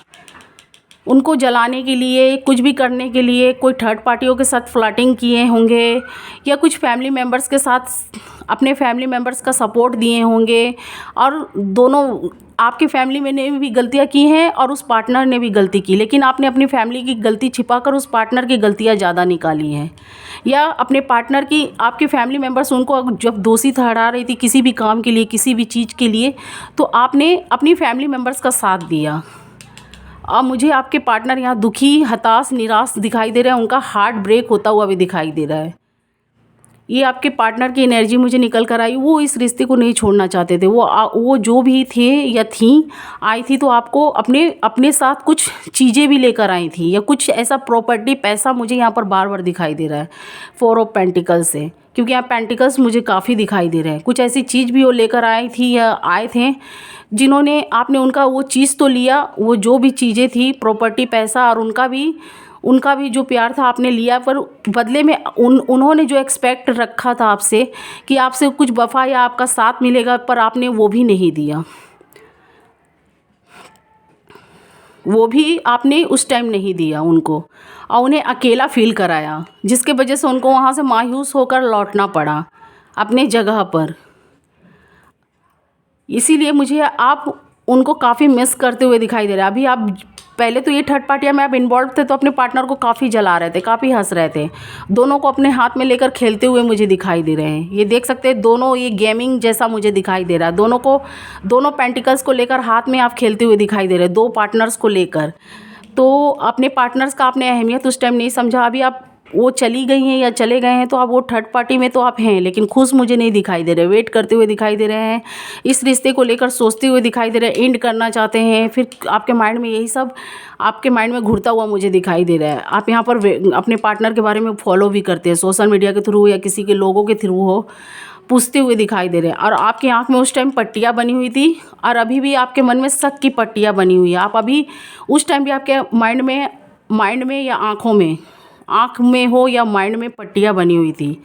उनको जलाने के लिए, कुछ भी करने के लिए, कोई थर्ड पार्टियों के साथ फ्लर्टिंग किए होंगे, या कुछ फैमिली मेम्बर्स के साथ अपने फैमिली मेम्बर्स का सपोर्ट दिए होंगे। और दोनों आपकी फैमिली में ने भी गलतियां की हैं और उस पार्टनर ने भी गलती की, लेकिन आपने अपनी फैमिली की गलती छिपाकर उस पार्टनर की गलतियां ज़्यादा निकाली हैं। या अपने पार्टनर की, आपके फैमिली मेम्बर्स उनको जब दोषी ठहरा रही थी किसी भी काम के लिए, किसी भी चीज़ के लिए, तो आपने अपनी फैमिली मेम्बर्स का साथ दिया। अब मुझे आपके पार्टनर यहाँ दुखी, हताश, निराश दिखाई दे रहा है, उनका हार्ट ब्रेक होता हुआ भी दिखाई दे रहा है। ये आपके पार्टनर की एनर्जी मुझे निकल कर आई। वो इस रिश्ते को नहीं छोड़ना चाहते थे। वो जो भी थे या थी, आई थी तो आपको अपने साथ कुछ चीज़ें भी लेकर आई थी, या कुछ ऐसा प्रॉपर्टी, पैसा मुझे यहाँ पर बार बार दिखाई दे रहा है 4 ऑफ पेंटिकल्स से, क्योंकि यहाँ पेंटिकल्स मुझे काफ़ी दिखाई दे रहे हैं। कुछ ऐसी चीज़ भी वो लेकर आई थी या आए थे, जिन्होंने, आपने उनका वो चीज़ तो लिया, वो जो भी चीज़ें थी, प्रॉपर्टी, पैसा, और उनका भी जो प्यार था आपने लिया, पर बदले में उन्होंने जो एक्सपेक्ट रखा था आपसे कि आपसे कुछ वफा या आपका साथ मिलेगा, पर आपने वो भी नहीं दिया। वो भी आपने उस टाइम नहीं दिया उनको, और उन्हें अकेला फील कराया, जिसके वजह से उनको वहाँ से मायूस होकर लौटना पड़ा अपने जगह पर। इसीलिए मुझे आप उनको काफ़ी मिस करते हुए दिखाई दे रहा है। अभी आप, पहले तो ये थर्ड पार्टियाँ में आप इन्वॉल्व थे, तो अपने पार्टनर को काफ़ी जला रहे थे, काफ़ी हंस रहे थे, दोनों को अपने हाथ में लेकर खेलते हुए मुझे दिखाई दे रहे हैं। ये देख सकते हैं, दोनों, ये गेमिंग जैसा मुझे दिखाई दे रहा है। दोनों पेंटिकल्स को लेकर हाथ में आप खेलते हुए दिखाई दे रहे हैं, 2 पार्टनर्स को लेकर। तो अपने पार्टनर्स का आपने अहमियत उस टाइम नहीं समझा। अभी आप, वो चली गई हैं या चले गए हैं, तो आप वो थर्ड पार्टी में तो आप हैं, लेकिन खुश मुझे नहीं दिखाई दे रहे। वेट करते हुए दिखाई दे रहे हैं, इस रिश्ते को लेकर सोचते हुए दिखाई दे रहे हैं, एंड करना चाहते हैं। फिर आपके माइंड में यही सब आपके माइंड में घूरता हुआ मुझे दिखाई दे रहा है। आप यहाँ पर अपने पार्टनर के बारे में फॉलो भी करते हैं, सोशल मीडिया के थ्रू या किसी के लोगों के थ्रू हो, पूछते हुए दिखाई दे रहे हैं। और आपकी आँख में उस टाइम पट्टियाँ बनी हुई थी, और अभी भी आपके मन में शक की पट्टियाँ बनी हुई है। आप अभी, उस टाइम भी आपके माइंड में या आँख में हो या माइंड में पट्टियाँ बनी हुई थी।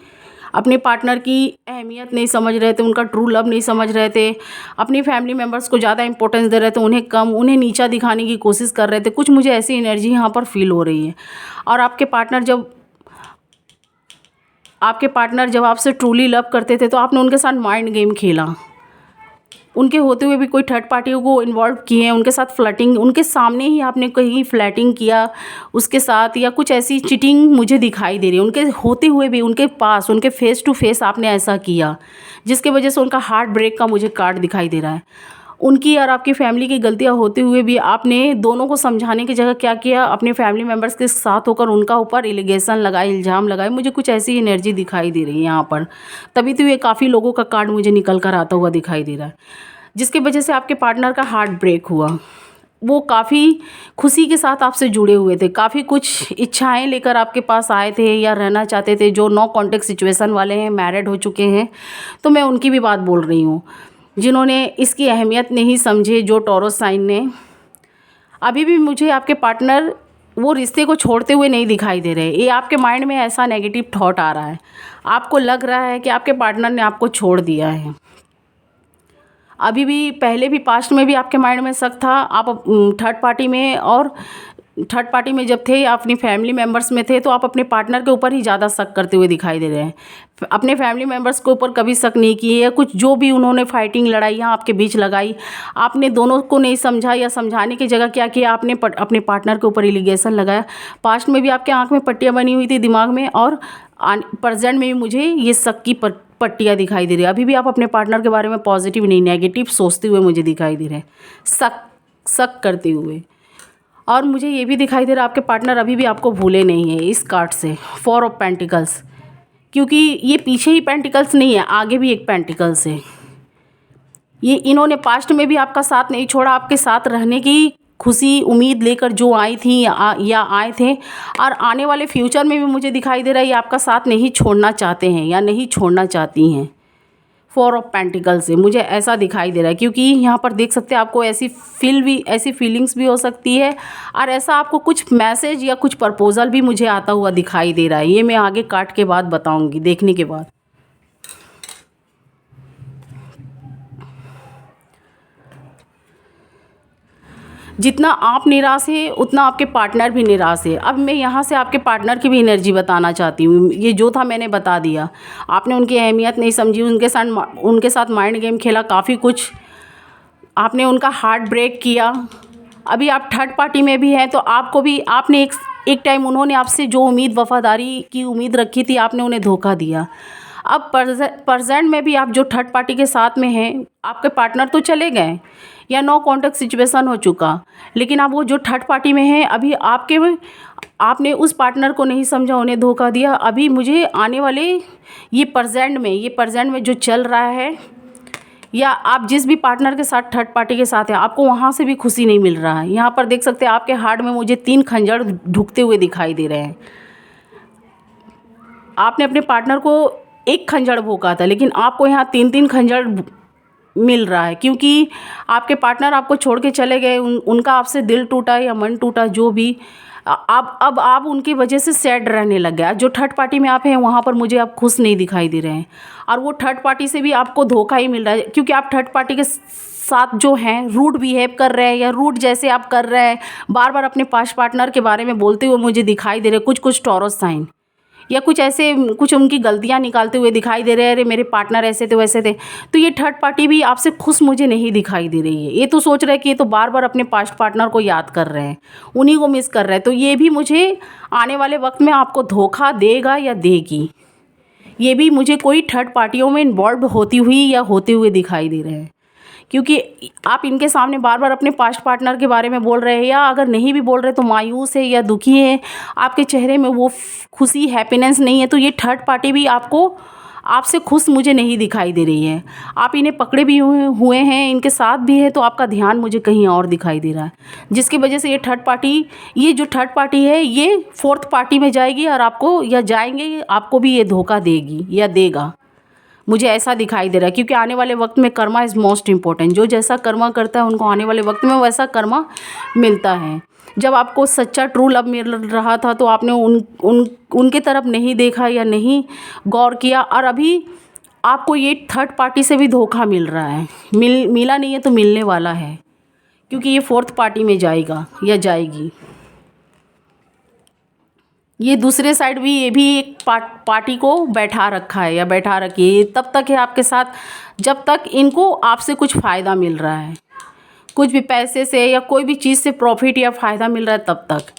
अपने पार्टनर की अहमियत नहीं समझ रहे थे, उनका ट्रू लव नहीं समझ रहे थे, अपनी फैमिली मेम्बर्स को ज़्यादा इंपॉर्टेंस दे रहे थे, उन्हें कम, उन्हें नीचा दिखाने की कोशिश कर रहे थे। कुछ मुझे ऐसी एनर्जी यहाँ पर फील हो रही है। और आपके पार्टनर जब आपसे ट्रूली लव करते थे, तो आपने उनके साथ माइंड गेम खेला, उनके होते हुए भी कोई थर्ड पार्टियों को इन्वॉल्व किए हैं, उनके साथ फ्लर्टिंग, उनके सामने ही आपने कहीं फ्लर्टिंग किया उसके साथ, या कुछ ऐसी चीटिंग मुझे दिखाई दे रही है। उनके होते हुए भी, उनके पास, उनके फेस टू फेस आपने ऐसा किया, जिसके वजह से उनका हार्ट ब्रेक का मुझे कार्ड दिखाई दे रहा है। उनकी और आपकी फैमिली की गलतियां होते हुए भी आपने दोनों को समझाने की जगह क्या किया, अपने फैमिली मेम्बर्स के साथ होकर उनका ऊपर एलिगेशन लगाए, इल्ज़ाम लगाए। मुझे कुछ ऐसी एनर्जी दिखाई दे रही है यहाँ पर, तभी तो ये काफ़ी लोगों का कार्ड मुझे निकल कर आता हुआ दिखाई दे रहा है, जिसकी वजह से आपके पार्टनर का हार्ट ब्रेक हुआ। वो काफ़ी खुशी के साथ आपसे जुड़े हुए थे, काफ़ी कुछ इच्छाएं लेकर आपके पास आए थे या रहना चाहते थे, जो नो कॉन्टेक्ट सिचुएशन वाले हैं, मैरिड हो चुके हैं, तो मैं उनकी भी बात बोल रही हूँ, जिन्होंने इसकी अहमियत नहीं समझे, जो टॉरस साइन ने। अभी भी मुझे आपके पार्टनर वो रिश्ते को छोड़ते हुए नहीं दिखाई दे रहे। ये आपके माइंड में ऐसा नेगेटिव थॉट आ रहा है, आपको लग रहा है कि आपके पार्टनर ने आपको छोड़ दिया है। अभी भी, पहले भी, पास्ट में भी आपके माइंड में शक था। आप थर्ड पार्टी में जब थे, अपनी फैमिली मेम्बर्स में थे, तो आप अपने पार्टनर के ऊपर ही ज़्यादा शक करते हुए दिखाई दे रहे हैं। अपने फैमिली मेम्बर्स के ऊपर कभी शक नहीं किए, या कुछ जो भी उन्होंने फाइटिंग, लड़ाइयाँ आपके बीच लगाई, आपने दोनों को नहीं समझा, या समझाने की जगह क्या किया, आपने अपने पार्टनर के ऊपर एलिगेशन लगाया। पास्ट में भी आपके आँख में पट्टियाँ बनी हुई थी दिमाग में, और प्रेजेंट में भी मुझे ये शक की पट्टियाँ दिखाई दे रही है। अभी भी आप अपने पार्टनर के बारे में पॉजिटिव नहीं, नेगेटिव सोचते हुए मुझे दिखाई दे रहे हैं, शक करते हुए। और मुझे ये भी दिखाई दे रहा है आपके पार्टनर अभी भी आपको भूले नहीं है इस कार्ड से, 4 ऑफ पेंटिकल्स, क्योंकि ये पीछे ही पेंटिकल्स नहीं है, आगे भी एक पेंटिकल्स है। ये इन्होंने पास्ट में भी आपका साथ नहीं छोड़ा, आपके साथ रहने की खुशी उम्मीद लेकर जो आई थी या आए थे, और आने वाले फ्यूचर में भी मुझे दिखाई दे रहा है ये आपका साथ नहीं छोड़ना चाहते हैं या नहीं छोड़ना चाहती हैं। 4 ऑफ पेंटिकल्स से मुझे ऐसा दिखाई दे रहा है, क्योंकि यहाँ पर देख सकते हैं आपको ऐसी फीलिंग्स भी हो सकती है, और ऐसा आपको कुछ मैसेज या कुछ प्रपोजल भी मुझे आता हुआ दिखाई दे रहा है। ये मैं आगे काट के बाद बताऊँगी, देखने के बाद। जितना आप निराश है उतना आपके पार्टनर भी निराश है। अब मैं यहाँ से आपके पार्टनर की भी एनर्जी बताना चाहती हूँ। ये जो था मैंने बता दिया, आपने उनकी अहमियत नहीं समझी, उनके साथ माइंड गेम खेला, काफ़ी कुछ आपने उनका हार्ट ब्रेक किया। अभी आप थर्ड पार्टी में भी हैं, तो आपको भी आपने एक टाइम उन्होंने आपसे जो उम्मीद वफ़ादारी की उम्मीद रखी थी, आपने उन्हें धोखा दिया। अब प्रेजेंट में भी आप जो थर्ड पार्टी के साथ में हैं, आपके पार्टनर तो चले गए या नो कॉन्टेक्ट सिचुएशन हो चुका, लेकिन आप वो जो थर्ड पार्टी में हैं अभी आपने उस पार्टनर को नहीं समझा, उन्हें धोखा दिया। अभी मुझे आने वाले ये प्रेजेंट में जो चल रहा है, या आप जिस भी पार्टनर के साथ थर्ड पार्टी के साथ हैं, आपको वहाँ से भी खुशी नहीं मिल रहा है। यहाँ पर देख सकते हैं आपके हार्ट में मुझे 3 खंजर ढुकते हुए दिखाई दे रहे हैं। आपने अपने पार्टनर को एक खंजर भोंका था, लेकिन आपको यहाँ 3-3 खंजर मिल रहा है, क्योंकि आपके पार्टनर आपको छोड़ के चले गए, उनका आपसे दिल टूटा या मन टूटा, जो भी अब आप उनकी वजह से सैड रहने लग गया। जो थर्ड पार्टी में आप हैं वहाँ पर मुझे आप खुश नहीं दिखाई दे रहे हैं, और वो थर्ड पार्टी से भी आपको धोखा ही मिल रहा है, क्योंकि आप थर्ड पार्टी के साथ जो हैं रूड बिहेव कर रहे हैं, या रूड जैसे आप कर रहे हैं, बार बार अपने पास्ट पार्टनर के बारे में बोलते हुए मुझे दिखाई दे रहे हैं। कुछ टॉरस साइन या कुछ उनकी गलतियां निकालते हुए दिखाई दे रहे हैं, अरे मेरे पार्टनर ऐसे थे वैसे थे। तो ये थर्ड पार्टी भी आपसे खुश मुझे नहीं दिखाई दे रही है। ये तो सोच रहे हैं कि ये तो बार बार अपने पास्ट पार्टनर को याद कर रहे हैं, उन्हीं को मिस कर रहे हैं। तो ये भी मुझे आने वाले वक्त में आपको धोखा देगा या देगी, ये भी मुझे कोई थर्ड पार्टियों में इन्वॉल्व होती हुई या होते हुए दिखाई दे रहे हैं, क्योंकि आप इनके सामने बार बार अपने पास्ट पार्टनर के बारे में बोल रहे हैं, या अगर नहीं भी बोल रहे तो मायूस है या दुखी है, आपके चेहरे में वो खुशी हैप्पीनेस नहीं है। तो ये थर्ड पार्टी भी आपसे खुश मुझे नहीं दिखाई दे रही है। आप इन्हें पकड़े भी हुए हैं, इनके साथ भी है, तो आपका ध्यान मुझे कहीं और दिखाई दे रहा है, जिसकी वजह से ये जो थर्ड पार्टी है ये फोर्थ पार्टी में जाएगी, और आपको भी ये धोखा देगी या देगा, मुझे ऐसा दिखाई दे रहा है। क्योंकि आने वाले वक्त में कर्मा इज़ मोस्ट इम्पोर्टेंट। जो जैसा कर्मा करता है उनको आने वाले वक्त में वैसा कर्मा मिलता है। जब आपको सच्चा ट्रू लव मिल रहा था तो आपने उनके तरफ नहीं देखा या नहीं गौर किया, और अभी आपको ये थर्ड पार्टी से भी धोखा मिल रहा है। मिला नहीं है तो मिलने वाला है, क्योंकि ये फोर्थ पार्टी में जाएगा या जाएगी। ये दूसरे साइड भी ये भी एक पार्टी को बैठा रखा है या बैठा रखी है। तब तक है आपके साथ जब तक इनको आपसे कुछ फ़ायदा मिल रहा है, कुछ भी पैसे से या कोई भी चीज़ से प्रॉफिट या फ़ायदा मिल रहा है तब तक,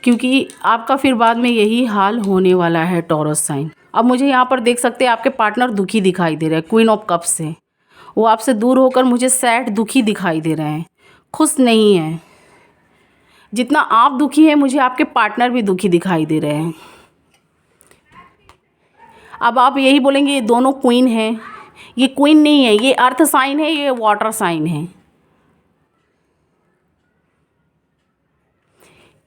क्योंकि आपका फिर बाद में यही हाल होने वाला है टॉरस साइन। अब मुझे यहाँ पर देख सकते हैं आपके पार्टनर दुखी दिखाई दे रहे हैं, क्वीन ऑफ कप्स से। वो आपसे दूर होकर मुझे सैड दुखी दिखाई दे रहे हैं, खुश नहीं है। जितना आप दुखी हैं मुझे आपके पार्टनर भी दुखी दिखाई दे रहे हैं। अब आप यही बोलेंगे ये दोनों क्वीन हैं, ये क्वीन नहीं है, ये अर्थ साइन है, ये वाटर साइन है।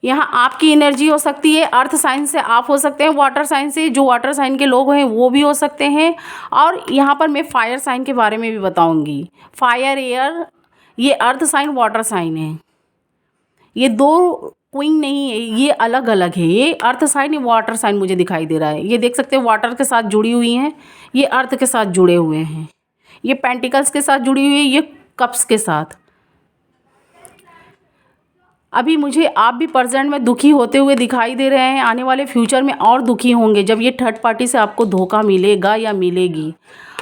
यहाँ आपकी एनर्जी हो सकती है, अर्थ साइन से आप हो सकते हैं, वाटर साइन से जो वाटर साइन के लोग हैं वो भी हो सकते हैं। और यहाँ पर मैं फायर साइन के बारे में भी बताऊंगी। फायर एयर, ये अर्थ साइन वाटर साइन है, ये दो क्वीन नहीं है, ये अलग अलग है। ये अर्थ साइन, ये वाटर साइन मुझे दिखाई दे रहा है। ये देख सकते हैं वाटर के साथ जुड़ी हुई हैं, ये अर्थ के साथ जुड़े हुए हैं, ये पेंटिकल्स के साथ जुड़ी हुई है, ये कप्स के साथ। अभी मुझे आप भी प्रेजेंट में दुखी होते हुए दिखाई दे रहे हैं, आने वाले फ्यूचर में और दुखी होंगे जब ये थर्ड पार्टी से आपको धोखा मिलेगा या मिलेगी।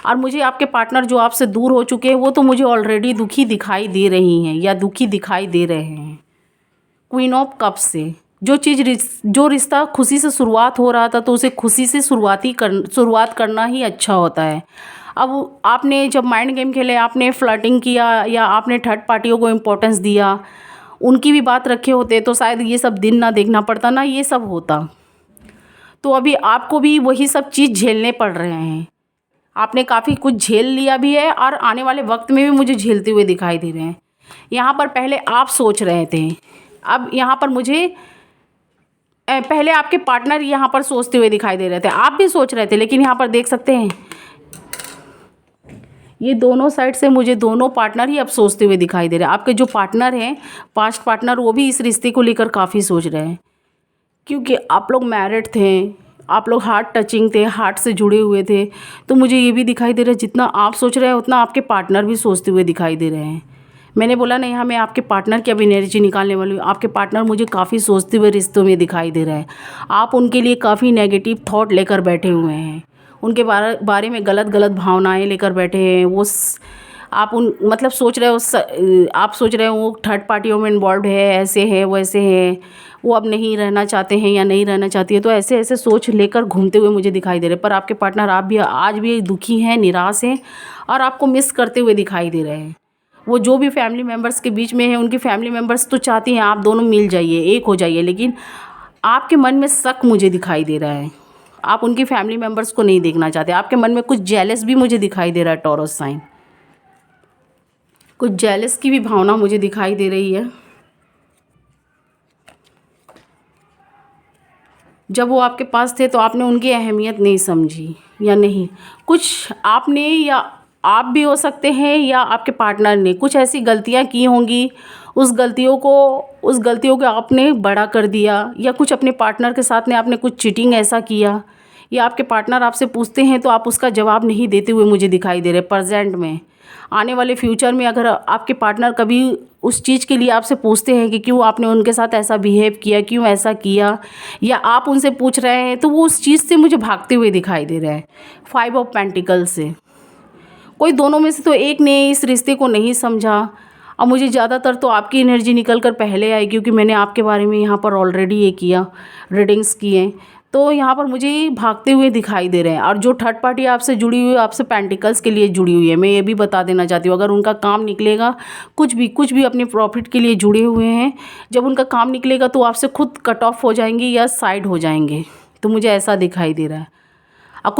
और मुझे आपके पार्टनर जो आपसे दूर हो चुके हैं वो तो मुझे ऑलरेडी दुखी दिखाई दे रही हैं या दुखी दिखाई दे रहे हैं। क्वीन ऑफ कप्स से जो रिश्ता खुशी से शुरुआत हो रहा था तो उसे खुशी से शुरुआत करना ही अच्छा होता है। अब आपने जब माइंड गेम खेले, आपने फ्लर्टिंग किया या आपने थर्ड पार्टियों को इम्पोर्टेंस दिया, उनकी भी बात रखे होते तो शायद ये सब दिन ना देखना पड़ता, ना ये सब होता। तो अभी आपको भी वही सब चीज़ झेलने पड़ रहे हैं। आपने काफ़ी कुछ झेल लिया भी है और आने वाले वक्त में भी मुझे झेलते हुए दिखाई दे रहे हैं। यहाँ पर पहले आप सोच रहे थे, अब यहाँ पर मुझे पहले आपके पार्टनर यहाँ पर सोचते हुए दिखाई दे रहे थे, आप भी सोच रहे थे, लेकिन यहाँ पर देख सकते हैं ये दोनों साइड से मुझे दोनों पार्टनर ही अब सोचते हुए दिखाई दे रहे हैं। आपके जो पार्टनर हैं, पास्ट पार्टनर, वो भी इस रिश्ते को लेकर काफ़ी सोच रहे हैं, क्योंकि आप लोग मैरिड थे, आप लोग हार्ट टचिंग थे, हार्ट से जुड़े हुए थे। तो मुझे ये भी दिखाई दे रहा है जितना आप सोच रहे हैं उतना आपके पार्टनर भी सोचते हुए दिखाई दे रहे हैं। मैंने बोला नहीं, यहाँ मैं आपके पार्टनर की अब एनर्जी निकालने वाली हूँ। आपके पार्टनर मुझे काफ़ी सोचते हुए रिश्तों में दिखाई दे रहा है। आप उनके लिए काफ़ी नेगेटिव थॉट लेकर बैठे हुए हैं, उनके बारे में गलत गलत भावनाएं लेकर बैठे हैं। आप उन मतलब सोच रहे हो, आप सोच रहे हो वो थर्ड पार्टियों में इन्वॉल्व है, ऐसे है वैसे है, वो अब नहीं रहना चाहते हैं या नहीं रहना चाहती है। तो ऐसे ऐसे सोच लेकर घूमते हुए मुझे दिखाई दे रहे हैं। पर आपके पार्टनर आप भी आज भी दुखी हैं, निराश हैं और आपको मिस करते हुए दिखाई दे रहे हैं। वो जो भी फैमिली मेम्बर्स के बीच में है, उनकी फैमिली मेम्बर्स तो चाहती हैं आप दोनों मिल जाइए, एक हो जाइए, लेकिन आपके मन में शक मुझे दिखाई दे रहा है। आप उनकी फैमिली मेम्बर्स को नहीं देखना चाहते। आपके मन में कुछ जेलस भी मुझे दिखाई दे रहा है। टॉरस साइन, कुछ जेलस की भी भावना मुझे दिखाई दे रही है। जब वो आपके पास थे तो आपने उनकी अहमियत नहीं समझी या नहीं, कुछ आपने या आप भी हो सकते हैं या आपके पार्टनर ने कुछ ऐसी गलतियां की होंगी, उस गलतियों को आपने बड़ा कर दिया, या कुछ अपने पार्टनर के साथ में आपने कुछ चीटिंग ऐसा किया, या आपके पार्टनर आपसे पूछते हैं तो आप उसका जवाब नहीं देते हुए मुझे दिखाई दे रहे प्रेजेंट में। आने वाले फ्यूचर में अगर आपके पार्टनर कभी उस चीज़ के लिए आपसे पूछते हैं कि क्यों आपने उनके साथ ऐसा बिहेव किया, क्यों ऐसा किया, या आप उनसे पूछ रहे हैं, तो वो उस चीज़ से मुझे भागते हुए दिखाई दे रहा है। 5 ऑफ पेंटिकल्स से कोई दोनों में से तो एक ने इस रिश्ते को नहीं समझा। अब मुझे ज़्यादातर तो आपकी एनर्जी निकल कर पहले आई, क्योंकि मैंने आपके बारे में यहाँ पर ऑलरेडी ये किया, रीडिंग्स किए, तो यहाँ पर मुझे भागते हुए दिखाई दे रहे हैं। और जो थर्ड पार्टी आपसे जुड़ी हुई है, आपसे पेंटिकल्स के लिए जुड़ी हुई है, मैं ये भी बता देना चाहती हूँ, अगर उनका काम निकलेगा, कुछ भी अपने प्रॉफिट के लिए जुड़े हुए हैं, जब उनका काम निकलेगा तो आपसे खुद कट ऑफ हो जाएंगे या साइड हो जाएंगे। तो मुझे ऐसा दिखाई दे रहा है। और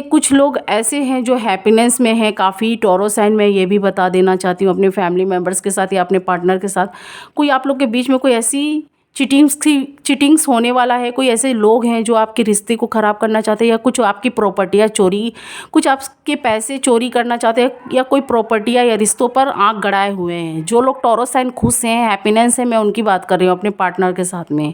कुछ लोग ऐसे हैं जो हैप्पीनेस में हैं काफ़ी। टॉरस साइन में ये भी बता देना चाहती हूँ, अपने फैमिली मेम्बर्स के साथ या अपने पार्टनर के साथ कोई आप लोग के बीच में कोई ऐसी चिटिंग्स होने वाला है। कोई ऐसे लोग हैं जो आपके रिश्ते को ख़राब करना चाहते हैं, या कुछ आपकी प्रॉपर्टियाँ चोरी, कुछ आपके पैसे चोरी करना चाहते हैं, या कोई प्रॉपर्टियाँ या रिश्तों पर आँख गड़ाए हुए हैं। जो लोग टॉरस साइन खुश हैं, हैप्पीनेस है, मैं उनकी बात कर रही हूँ अपने पार्टनर के साथ में।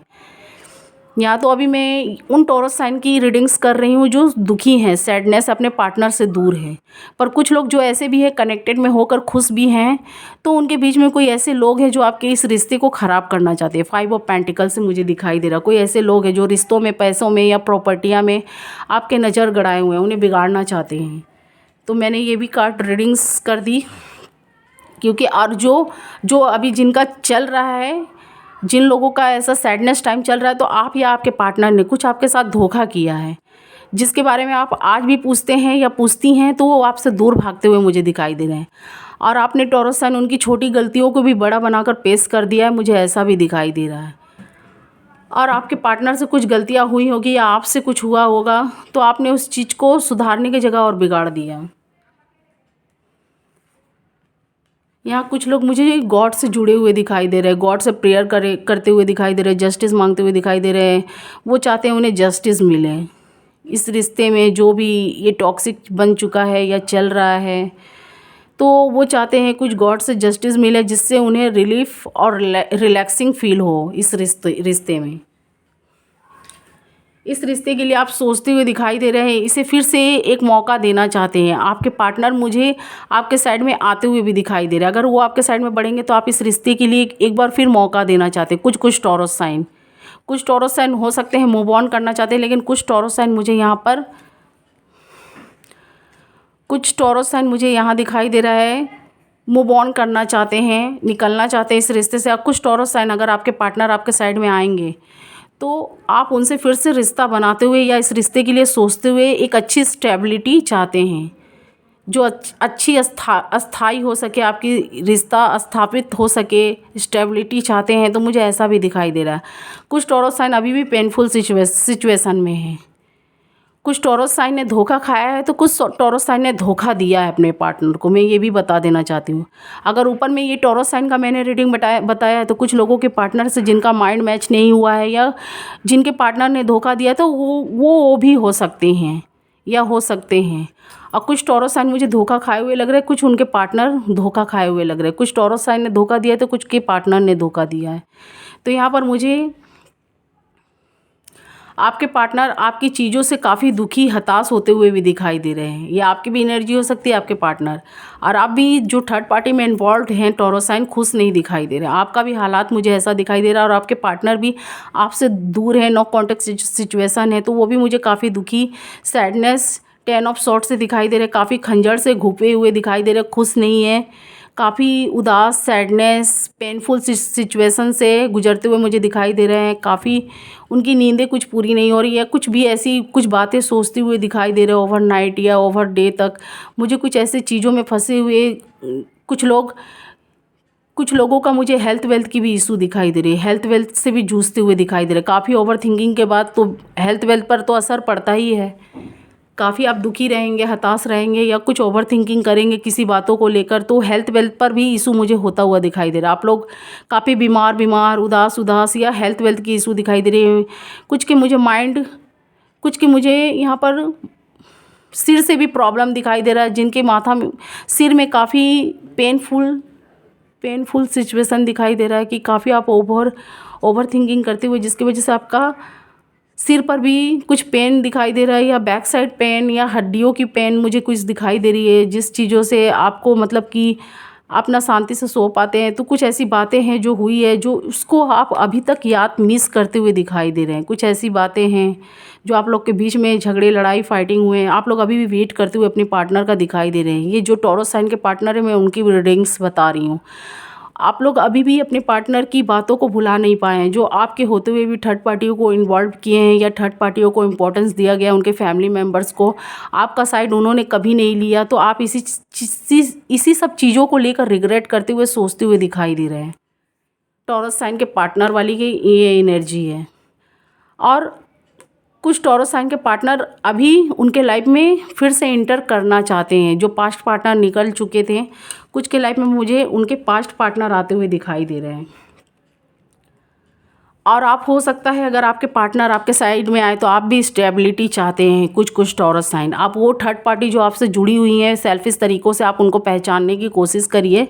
या तो अभी मैं उन टॉरस साइन की रीडिंग्स कर रही हूँ जो दुखी हैं, सैडनेस, अपने पार्टनर से दूर हैं। पर कुछ लोग जो ऐसे भी हैं, कनेक्टेड में होकर खुश भी हैं, तो उनके बीच में कोई ऐसे लोग हैं जो आपके इस रिश्ते को ख़राब करना चाहते हैं। 5 ऑफ पेंटिकल से मुझे दिखाई दे रहा, कोई ऐसे लोग हैं जो रिश्तों में, पैसों में या प्रॉपर्टियाँ में आपके नज़र गड़ाए हुए हैं, उन्हें बिगाड़ना चाहते हैं। तो मैंने ये भी कार्ड रीडिंग्स कर दी, क्योंकि और जो अभी जिनका चल रहा है, जिन लोगों का ऐसा सैडनेस टाइम चल रहा है, तो आप या आपके पार्टनर ने कुछ आपके साथ धोखा किया है, जिसके बारे में आप आज भी पूछते हैं या पूछती हैं, तो वो आपसे दूर भागते हुए मुझे दिखाई दे रहे हैं। और आपने टॉरस साइन उनकी छोटी गलतियों को भी बड़ा बनाकर पेश कर दिया है, मुझे ऐसा भी दिखाई दे रहा है। और आपके पार्टनर से कुछ गलतियाँ हुई होगी या आपसे कुछ हुआ होगा, तो आपने उस चीज़ को सुधारने की जगह और बिगाड़ दिया। यहाँ कुछ लोग मुझे गॉड से जुड़े हुए दिखाई दे रहे हैं, गॉड से प्रेयर करते हुए दिखाई दे रहे हैं, जस्टिस मांगते हुए दिखाई दे रहे हैं। वो चाहते हैं उन्हें जस्टिस मिले इस रिश्ते में, जो भी ये टॉक्सिक बन चुका है या चल रहा है, तो वो चाहते हैं कुछ गॉड से जस्टिस मिले, जिससे उन्हें रिलीफ और रिलैक्सिंग फील हो इस रिश्ते में। इस रिश्ते के लिए आप सोचते हुए दिखाई दे रहे हैं, इसे फिर से एक मौका देना चाहते हैं। आपके पार्टनर मुझे आपके साइड में आते हुए भी दिखाई दे रहे हैं। अगर वो आपके साइड में बढ़ेंगे तो आप इस रिश्ते के लिए एक बार फिर मौका देना चाहते हैं। कुछ टॉरस साइन हो सकते हैं मूव ऑन करना चाहते हैं, लेकिन कुछ टॉरस साइन मुझे यहाँ दिखाई दे रहा है मूव ऑन करना चाहते हैं, निकलना चाहते हैं इस रिश्ते से। कुछ टॉरस साइन अगर आपके पार्टनर आपके साइड में आएंगे तो आप उनसे फिर से रिश्ता बनाते हुए या इस रिश्ते के लिए सोचते हुए एक अच्छी स्टेबिलिटी चाहते हैं, जो अच्छी अस्थाई हो सके, आपकी रिश्ता स्थापित हो सके, स्टेबिलिटी चाहते हैं, तो मुझे ऐसा भी दिखाई दे रहा है। कुछ टॉरस साइन अभी भी पेनफुल सिचुएशन में है। कुछ टॉरस साइन ने धोखा खाया है, तो कुछ टॉरस साइन ने धोखा दिया है अपने पार्टनर को। मैं ये भी बता देना चाहती हूँ। अगर ऊपर में ये टॉरस साइन का मैंने रीडिंग बताया है, तो कुछ लोगों के पार्टनर से जिनका माइंड मैच नहीं हुआ है या जिनके पार्टनर ने धोखा दिया, तो वो भी हो सकते हैं या हो सकते हैं। और कुछ टॉरस साइन मुझे धोखा खाए हुए लग रहे हैं, कुछ उनके पार्टनर धोखा खाए हुए लग रहे हैं। कुछ टॉरस साइन ने धोखा दिया है, तो कुछ के पार्टनर ने धोखा दिया है। तो यहाँ पर मुझे आपके पार्टनर आपकी चीज़ों से काफ़ी दुखी, हताश होते हुए भी दिखाई दे रहे हैं। ये आपकी भी एनर्जी हो सकती है, आपके पार्टनर। और आप भी जो थर्ड पार्टी में इन्वॉल्व हैं टॉरस साइन, खुश नहीं दिखाई दे रहे हैं। आपका भी हालात मुझे ऐसा दिखाई दे रहा है, और आपके पार्टनर भी आपसे दूर है, नो कॉन्टेक्ट सिचुएशन है, तो वो भी मुझे काफ़ी दुखी, सैडनेस, 10 ऑफ सॉर्ट से दिखाई दे रहे हैं। काफ़ी खंजर से घुपे हुए दिखाई दे रहे हैं, खुश नहीं है, काफ़ी उदास, सैडनेस, पेनफुल सिचुएशन से गुजरते हुए मुझे दिखाई दे रहे हैं। काफ़ी उनकी नींदें कुछ पूरी नहीं हो रही है, कुछ भी ऐसी कुछ बातें सोचते हुए दिखाई दे रहे हैं ओवरनाइट या ओवर डे तक। मुझे कुछ ऐसे चीज़ों में फंसे हुए कुछ लोगों का मुझे हेल्थ वेल्थ की भी इशू दिखाई दे रही है, हेल्थ वेल्थ से भी जूझते हुए दिखाई दे रहे हैं। काफ़ी ओवर थिंकिंग के बाद तो हेल्थ वेल्थ पर तो असर पड़ता ही है। काफ़ी आप दुखी रहेंगे, हताश रहेंगे, या कुछ ओवर थिंकिंग करेंगे किसी बातों को लेकर, तो हेल्थ वेल्थ पर भी इशू मुझे होता हुआ दिखाई दे रहा है। आप लोग काफ़ी बीमार, उदास या हेल्थ वेल्थ की इशू दिखाई दे रही है। कुछ की मुझे यहाँ पर सिर से भी प्रॉब्लम दिखाई दे रहा है, जिनके सिर में काफ़ी पेनफुल सिचुएशन दिखाई दे रहा है कि काफ़ी आप ओवर थिंकिंग करते हुए, जिसकी वजह से आपका सिर पर भी कुछ पेन दिखाई दे रहा है, या बैक साइड पेन या हड्डियों की पेन मुझे कुछ दिखाई दे रही है, जिस चीज़ों से आपको मतलब कि आप ना शांति से सो पाते हैं। तो कुछ ऐसी बातें हैं जो हुई है, जो उसको आप अभी तक याद मिस करते हुए दिखाई दे रहे हैं। कुछ ऐसी बातें हैं जो आप लोग के बीच में झगड़े, लड़ाई, फाइटिंग हुए हैं, आप लोग अभी भी वेट करते हुए अपने पार्टनर का दिखाई दे रहे हैं। ये जो टॉरस साइन के पार्टनर है, मैं उनकी रीडिंग्स बता रही हूँ। आप लोग अभी भी अपने पार्टनर की बातों को भुला नहीं पाए हैं, जो आपके होते हुए भी थर्ड पार्टियों को इन्वॉल्व किए हैं, या थर्ड पार्टियों को इम्पोर्टेंस दिया गया, उनके फैमिली मेम्बर्स को आपका साइड उन्होंने कभी नहीं लिया। तो आप इसी सब चीज़ों को लेकर रिग्रेट करते हुए, सोचते हुए दिखाई दे रहे हैं। टॉरस साइन के पार्टनर वाली की ये एनर्जी है। और कुछ टॉरस साइन के पार्टनर अभी उनके लाइफ में फिर से इंटर करना चाहते हैं। जो पास्ट पार्टनर निकल चुके थे, कुछ के लाइफ में मुझे उनके पास्ट पार्टनर आते हुए दिखाई दे रहे हैं। और आप हो सकता है, अगर आपके पार्टनर आपके साइड में आए, तो आप भी स्टेबिलिटी चाहते हैं। कुछ टॉरस साइन, आप वो थर्ड पार्टी जो आपसे जुड़ी हुई हैं सेल्फिश तरीक़ों से, आप उनको पहचानने की कोशिश करिए।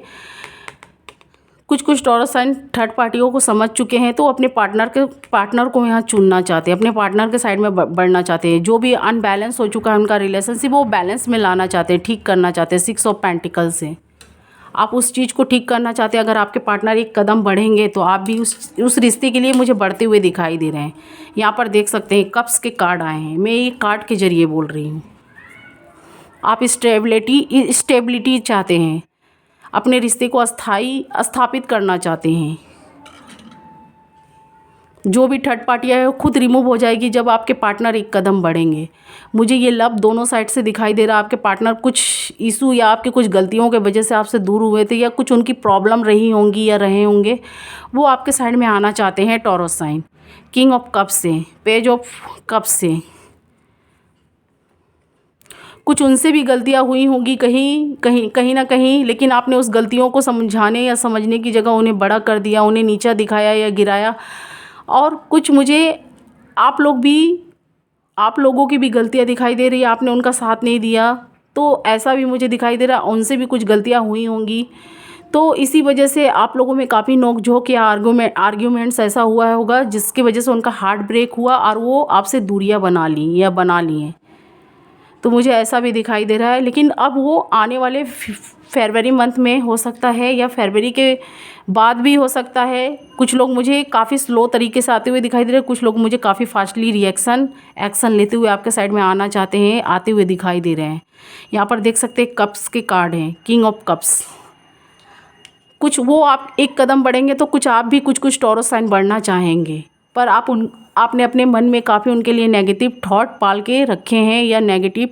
कुछ टॉरस साइन थर्ड पार्टियों को समझ चुके हैं, तो अपने पार्टनर को यहाँ चुनना चाहते हैं, अपने पार्टनर के साइड में बढ़ना चाहते हैं। जो भी अनबैलेंस हो चुका है उनका रिलेशनशिप, वो बैलेंस में लाना चाहते हैं, ठीक करना चाहते हैं। 6 ऑफ पेंटिकल से आप उस चीज़ को ठीक करना चाहते हैं। अगर आपके पार्टनर एक कदम बढ़ेंगे, तो आप भी उस रिश्ते के लिए मुझे बढ़ते हुए दिखाई दे रहे हैं। यहाँ पर देख सकते हैं कप्स के कार्ड आए हैं, मैं ये कार्ड के जरिए बोल रही हूँ। आप स्टेबिलिटी चाहते हैं, अपने रिश्ते को स्थापित करना चाहते हैं। जो भी थर्ड पार्टी है वो खुद रिमूव हो जाएगी जब आपके पार्टनर एक कदम बढ़ेंगे। मुझे ये लव दोनों साइड से दिखाई दे रहा है। आपके पार्टनर कुछ इशू या आपके कुछ गलतियों के वजह से आपसे दूर हुए थे, या कुछ उनकी प्रॉब्लम रही होंगी या रहे होंगे, वो आपके साइड में आना चाहते हैं। Taurus sign king of cups से, पेज ऑफ कप्स से, कुछ उनसे भी गलतियां हुई होंगी कहीं ना कहीं, लेकिन आपने उस गलतियों को समझाने या समझने की जगह उन्हें बड़ा कर दिया, उन्हें नीचा दिखाया या गिराया। और कुछ मुझे आप लोगों की भी गलतियां दिखाई दे रही है, आपने उनका साथ नहीं दिया, तो ऐसा भी मुझे दिखाई दे रहा है। उनसे भी कुछ गलतियां हुई होंगी, तो इसी वजह से आप लोगों में काफ़ी नोकझोंक या आर्ग्यूमेंट्स ऐसा हुआ होगा, जिसकी वजह से उनका हार्ट ब्रेक हुआ और वो आपसे दूरियां बना ली हैं। तो मुझे ऐसा भी दिखाई दे रहा है। लेकिन अब वो आने वाले फरवरी मंथ में हो सकता है, या फरवरी के बाद भी हो सकता है। कुछ लोग मुझे काफ़ी स्लो तरीके से आते हुए दिखाई दे रहे हैं, कुछ लोग मुझे काफ़ी फास्टली एक्शन लेते हुए आपके साइड में आना चाहते हैं, आते हुए दिखाई दे रहे हैं। यहाँ पर देख सकते हैं कप्स के कार्ड हैं, किंग ऑफ कप्स। कुछ वो आप एक कदम बढ़ेंगे, तो कुछ आप भी कुछ टॉरस साइन बढ़ना चाहेंगे, पर आपने अपने मन में काफ़ी उनके लिए नेगेटिव थॉट पाल के रखे हैं, या नेगेटिव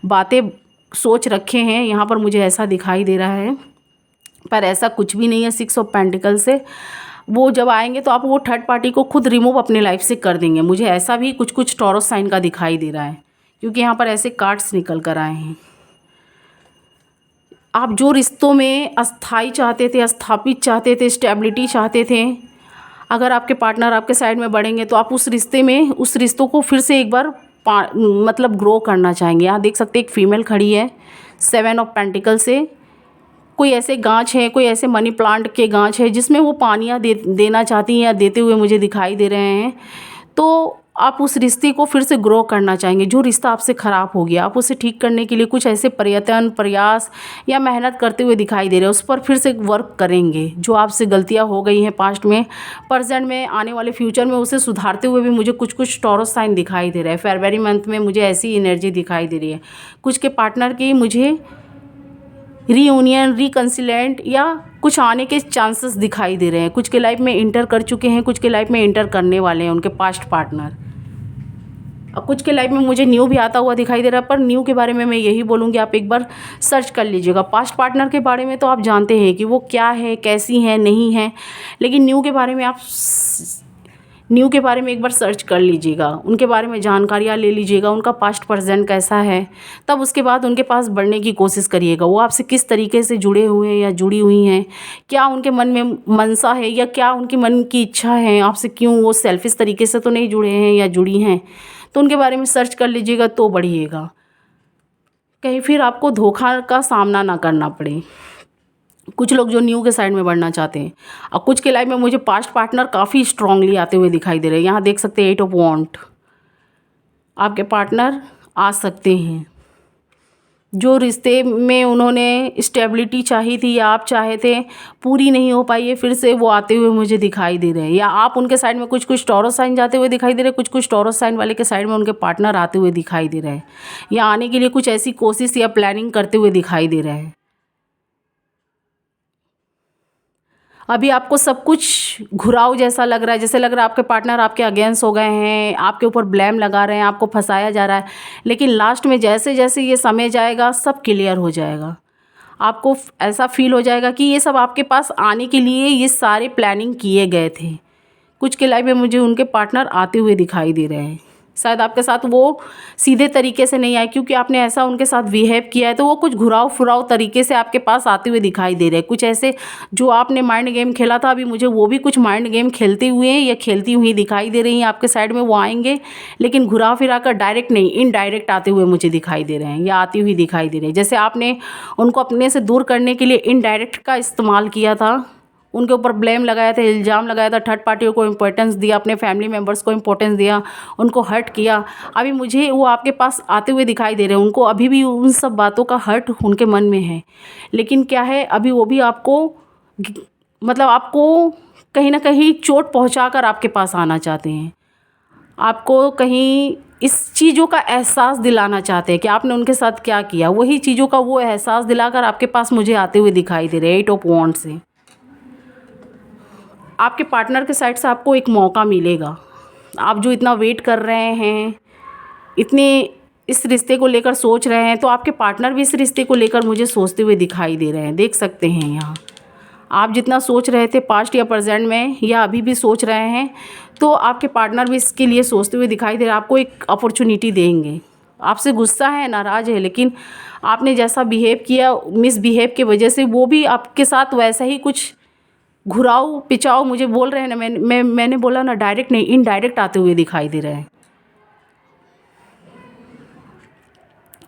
बातें सोच रखे हैं, यहाँ पर मुझे ऐसा दिखाई दे रहा है, पर ऐसा कुछ भी नहीं है। 6 ऑफ पेंटिकल से वो जब आएंगे तो आप वो थर्ड पार्टी को खुद रिमूव अपने लाइफ से कर देंगे। मुझे ऐसा भी कुछ टॉरस साइन का दिखाई दे रहा है, क्योंकि यहाँ पर ऐसे कार्ड्स निकल कर आए हैं। आप जो रिश्तों में अस्थाई चाहते थे, स्थापित चाहते थे, स्टेबिलिटी चाहते थे, अगर आपके पार्टनर आपके साइड में बढ़ेंगे तो आप उस रिश्ते में, उस रिश्तों को फिर से एक बार मतलब ग्रो करना चाहेंगे। यहाँ देख सकते हैं एक फीमेल खड़ी है 7 ऑफ पेंटिकल से। कोई ऐसे गांच है, कोई ऐसे मनी प्लांट के गांच है जिसमें वो पानियाँ देना चाहती हैं या देते हुए मुझे दिखाई दे रहे हैं। तो आप उस रिश्ते को फिर से ग्रो करना चाहेंगे। जो रिश्ता आपसे ख़राब हो गया, आप उसे ठीक करने के लिए कुछ ऐसे प्रयत्न, प्रयास या मेहनत करते हुए दिखाई दे रहे हैं। उस पर फिर से वर्क करेंगे। जो आपसे गलतियां हो गई हैं पास्ट में, प्रेजेंट में, आने वाले फ्यूचर में, उसे सुधारते हुए भी मुझे कुछ टॉरस साइन दिखाई दे रहा है। फरवरी मंथ में मुझे ऐसी एनर्जी दिखाई दे रही है। कुछ के पार्टनर की मुझे रीयूनियन, रिकन्सिलेंट या कुछ आने के चांसेस दिखाई दे रहे हैं। कुछ के लाइफ में इंटर कर चुके हैं, कुछ के लाइफ में इंटर करने वाले हैं उनके पास्ट पार्टनर। और कुछ के लाइफ में मुझे न्यू भी आता हुआ दिखाई दे रहा है। पर न्यू के बारे में मैं यही बोलूँगी, आप एक बार सर्च कर लीजिएगा। पास्ट पार्टनर के बारे में तो आप जानते हैं कि वो क्या है, कैसी हैं, नहीं हैं, लेकिन न्यू के बारे में आप न्यू के बारे में एक बार सर्च कर लीजिएगा, उनके बारे में जानकारियाँ ले लीजिएगा, उनका पास्ट प्रेजेंट कैसा है, तब उसके बाद उनके पास बढ़ने की कोशिश करिएगा। वो आपसे किस तरीके से जुड़े हुए हैं या जुड़ी हुई हैं, क्या उनके मन में मनसा है या क्या उनकी मन की इच्छा है आपसे, क्यों वो सेल्फिश तरीके से तो नहीं जुड़े हैं या जुड़ी हैं। तो उनके बारे में सर्च कर लीजिएगा तो बढ़िएगा, कहीं फिर आपको धोखा का सामना ना करना पड़े। कुछ लोग जो न्यू के साइड में बढ़ना चाहते हैं, और कुछ के लाइफ में मुझे पास्ट पार्टनर काफ़ी स्ट्रांगली आते हुए दिखाई दे रहे हैं। यहाँ देख सकते हैं 8 ऑफ वॉन्ट। आपके पार्टनर आ सकते हैं। जो रिश्ते में उन्होंने स्टेबिलिटी चाही थी या आप चाहे थे, पूरी नहीं हो पाई है, फिर से वो आते हुए मुझे दिखाई दे रहे हैं। या आप उनके साइड में कुछ टॉरस साइन जाते हुए दिखाई दे रहे हैं, कुछ टॉरस साइन वाले के साइड में उनके पार्टनर आते हुए दिखाई दे रहे हैं, या आने के लिए कुछ ऐसी कोशिश या प्लानिंग करते हुए दिखाई दे रहे हैं। अभी आपको सब कुछ घुराव जैसा लग रहा है, जैसे लग रहा है आपके पार्टनर आपके अगेंस्ट हो गए हैं, आपके ऊपर ब्लेम लगा रहे हैं, आपको फंसाया जा रहा है। लेकिन लास्ट में जैसे जैसे ये समय जाएगा सब क्लियर हो जाएगा। आपको ऐसा फील हो जाएगा कि ये सब आपके पास आने के लिए ये सारे प्लानिंग किए गए थे। कुछ के लाइफ में मुझे उनके पार्टनर आते हुए दिखाई दे रहे हैं। शायद आपके साथ वो सीधे तरीके से नहीं आए, क्योंकि आपने ऐसा उनके साथ बिहेव किया है, तो वो कुछ घुराव फुराव तरीके से आपके पास आते हुए दिखाई दे रहे हैं। कुछ ऐसे जो आपने माइंड गेम खेला था, अभी मुझे वो भी कुछ माइंड गेम खेलते हुए या खेलती हुई दिखाई दे रही हैं आपके साइड में। वो आएंगे लेकिन घुरा फिरा कर डायरेक्ट नहीं, इनडायरेक्ट आते हुए मुझे दिखाई दे रहे हैं या आती हुई दिखाई दे रहे हैं। जैसे आपने उनको अपने से दूर करने के लिए इनडायरेक्ट का इस्तेमाल किया था, उनके ऊपर ब्लेम लगाया था, इल्ज़ाम लगाया था, थर्ड पार्टियों को इम्पोर्टेंस दिया, अपने फैमिली मेम्बर्स को इम्पोर्टेंस दिया, उनको हर्ट किया। अभी मुझे वो आपके पास आते हुए दिखाई दे रहे हैं। उनको अभी भी उन सब बातों का हर्ट उनके मन में है, लेकिन क्या है, अभी वो भी आपको मतलब आपको कहीं ना कहीं चोट पहुंचा कर आपके पास आना चाहते हैं। आपको कहीं इस चीज़ों का एहसास दिलाना चाहते हैं कि आपने उनके साथ क्या किया। वही चीज़ों का वो एहसास दिलाकर आपके पास मुझे आते हुए दिखाई दे रहे हैं 8 ऑफ वॉन्ड से। आपके पार्टनर के साइड से आपको एक मौका मिलेगा। आप जो इतना वेट कर रहे हैं, इतने इस रिश्ते को लेकर सोच रहे हैं, तो आपके पार्टनर भी इस रिश्ते को लेकर मुझे सोचते हुए दिखाई दे रहे हैं। देख सकते हैं यहाँ आप जितना सोच रहे थे पास्ट या प्रेजेंट में, या अभी भी सोच रहे हैं, तो आपके पार्टनर भी इसके लिए सोचते हुए दिखाई दे रहे हैं। आपको एक अपॉर्चुनिटी देंगे। आपसे गुस्सा है, नाराज़ है, लेकिन आपने जैसा बिहेव किया, मिसबिहेव की वजह से वो भी आपके साथ वैसा ही कुछ घुराव पिचाव, मुझे बोल रहे हैं ना, मैंने बोला ना, डायरेक्ट नहीं, इनडायरेक्ट आते हुए दिखाई दे रहे हैं।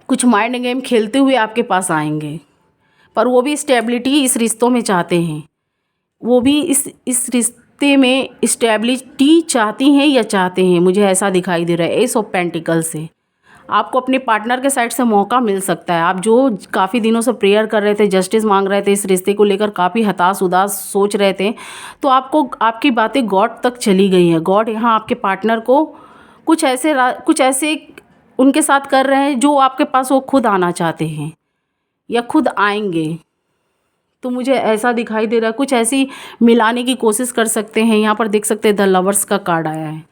कुछ माइंड गेम खेलते हुए आपके पास आएंगे, पर वो भी स्टेबिलिटी इस रिश्तों में चाहते हैं। वो भी इस रिश्ते में स्टेबिलिटी चाहती हैं या चाहते हैं, मुझे ऐसा दिखाई दे रहा है एस ऑफ पेंटिकल से। आपको अपने पार्टनर के साइड से मौका मिल सकता है। आप जो काफ़ी दिनों से प्रेयर कर रहे थे, जस्टिस मांग रहे थे, इस रिश्ते को लेकर काफ़ी हताश उदास सोच रहे थे, तो आपको आपकी बातें गॉड तक चली गई हैं। गॉड यहाँ आपके पार्टनर को कुछ ऐसे उनके साथ कर रहे हैं जो आपके पास वो खुद आना चाहते हैं या खुद आएंगे। तो मुझे ऐसा दिखाई दे रहा है, कुछ ऐसी मिलाने की कोशिश कर सकते हैं। यहाँ पर देख सकते हैं द लवर्स का कार्ड आया है।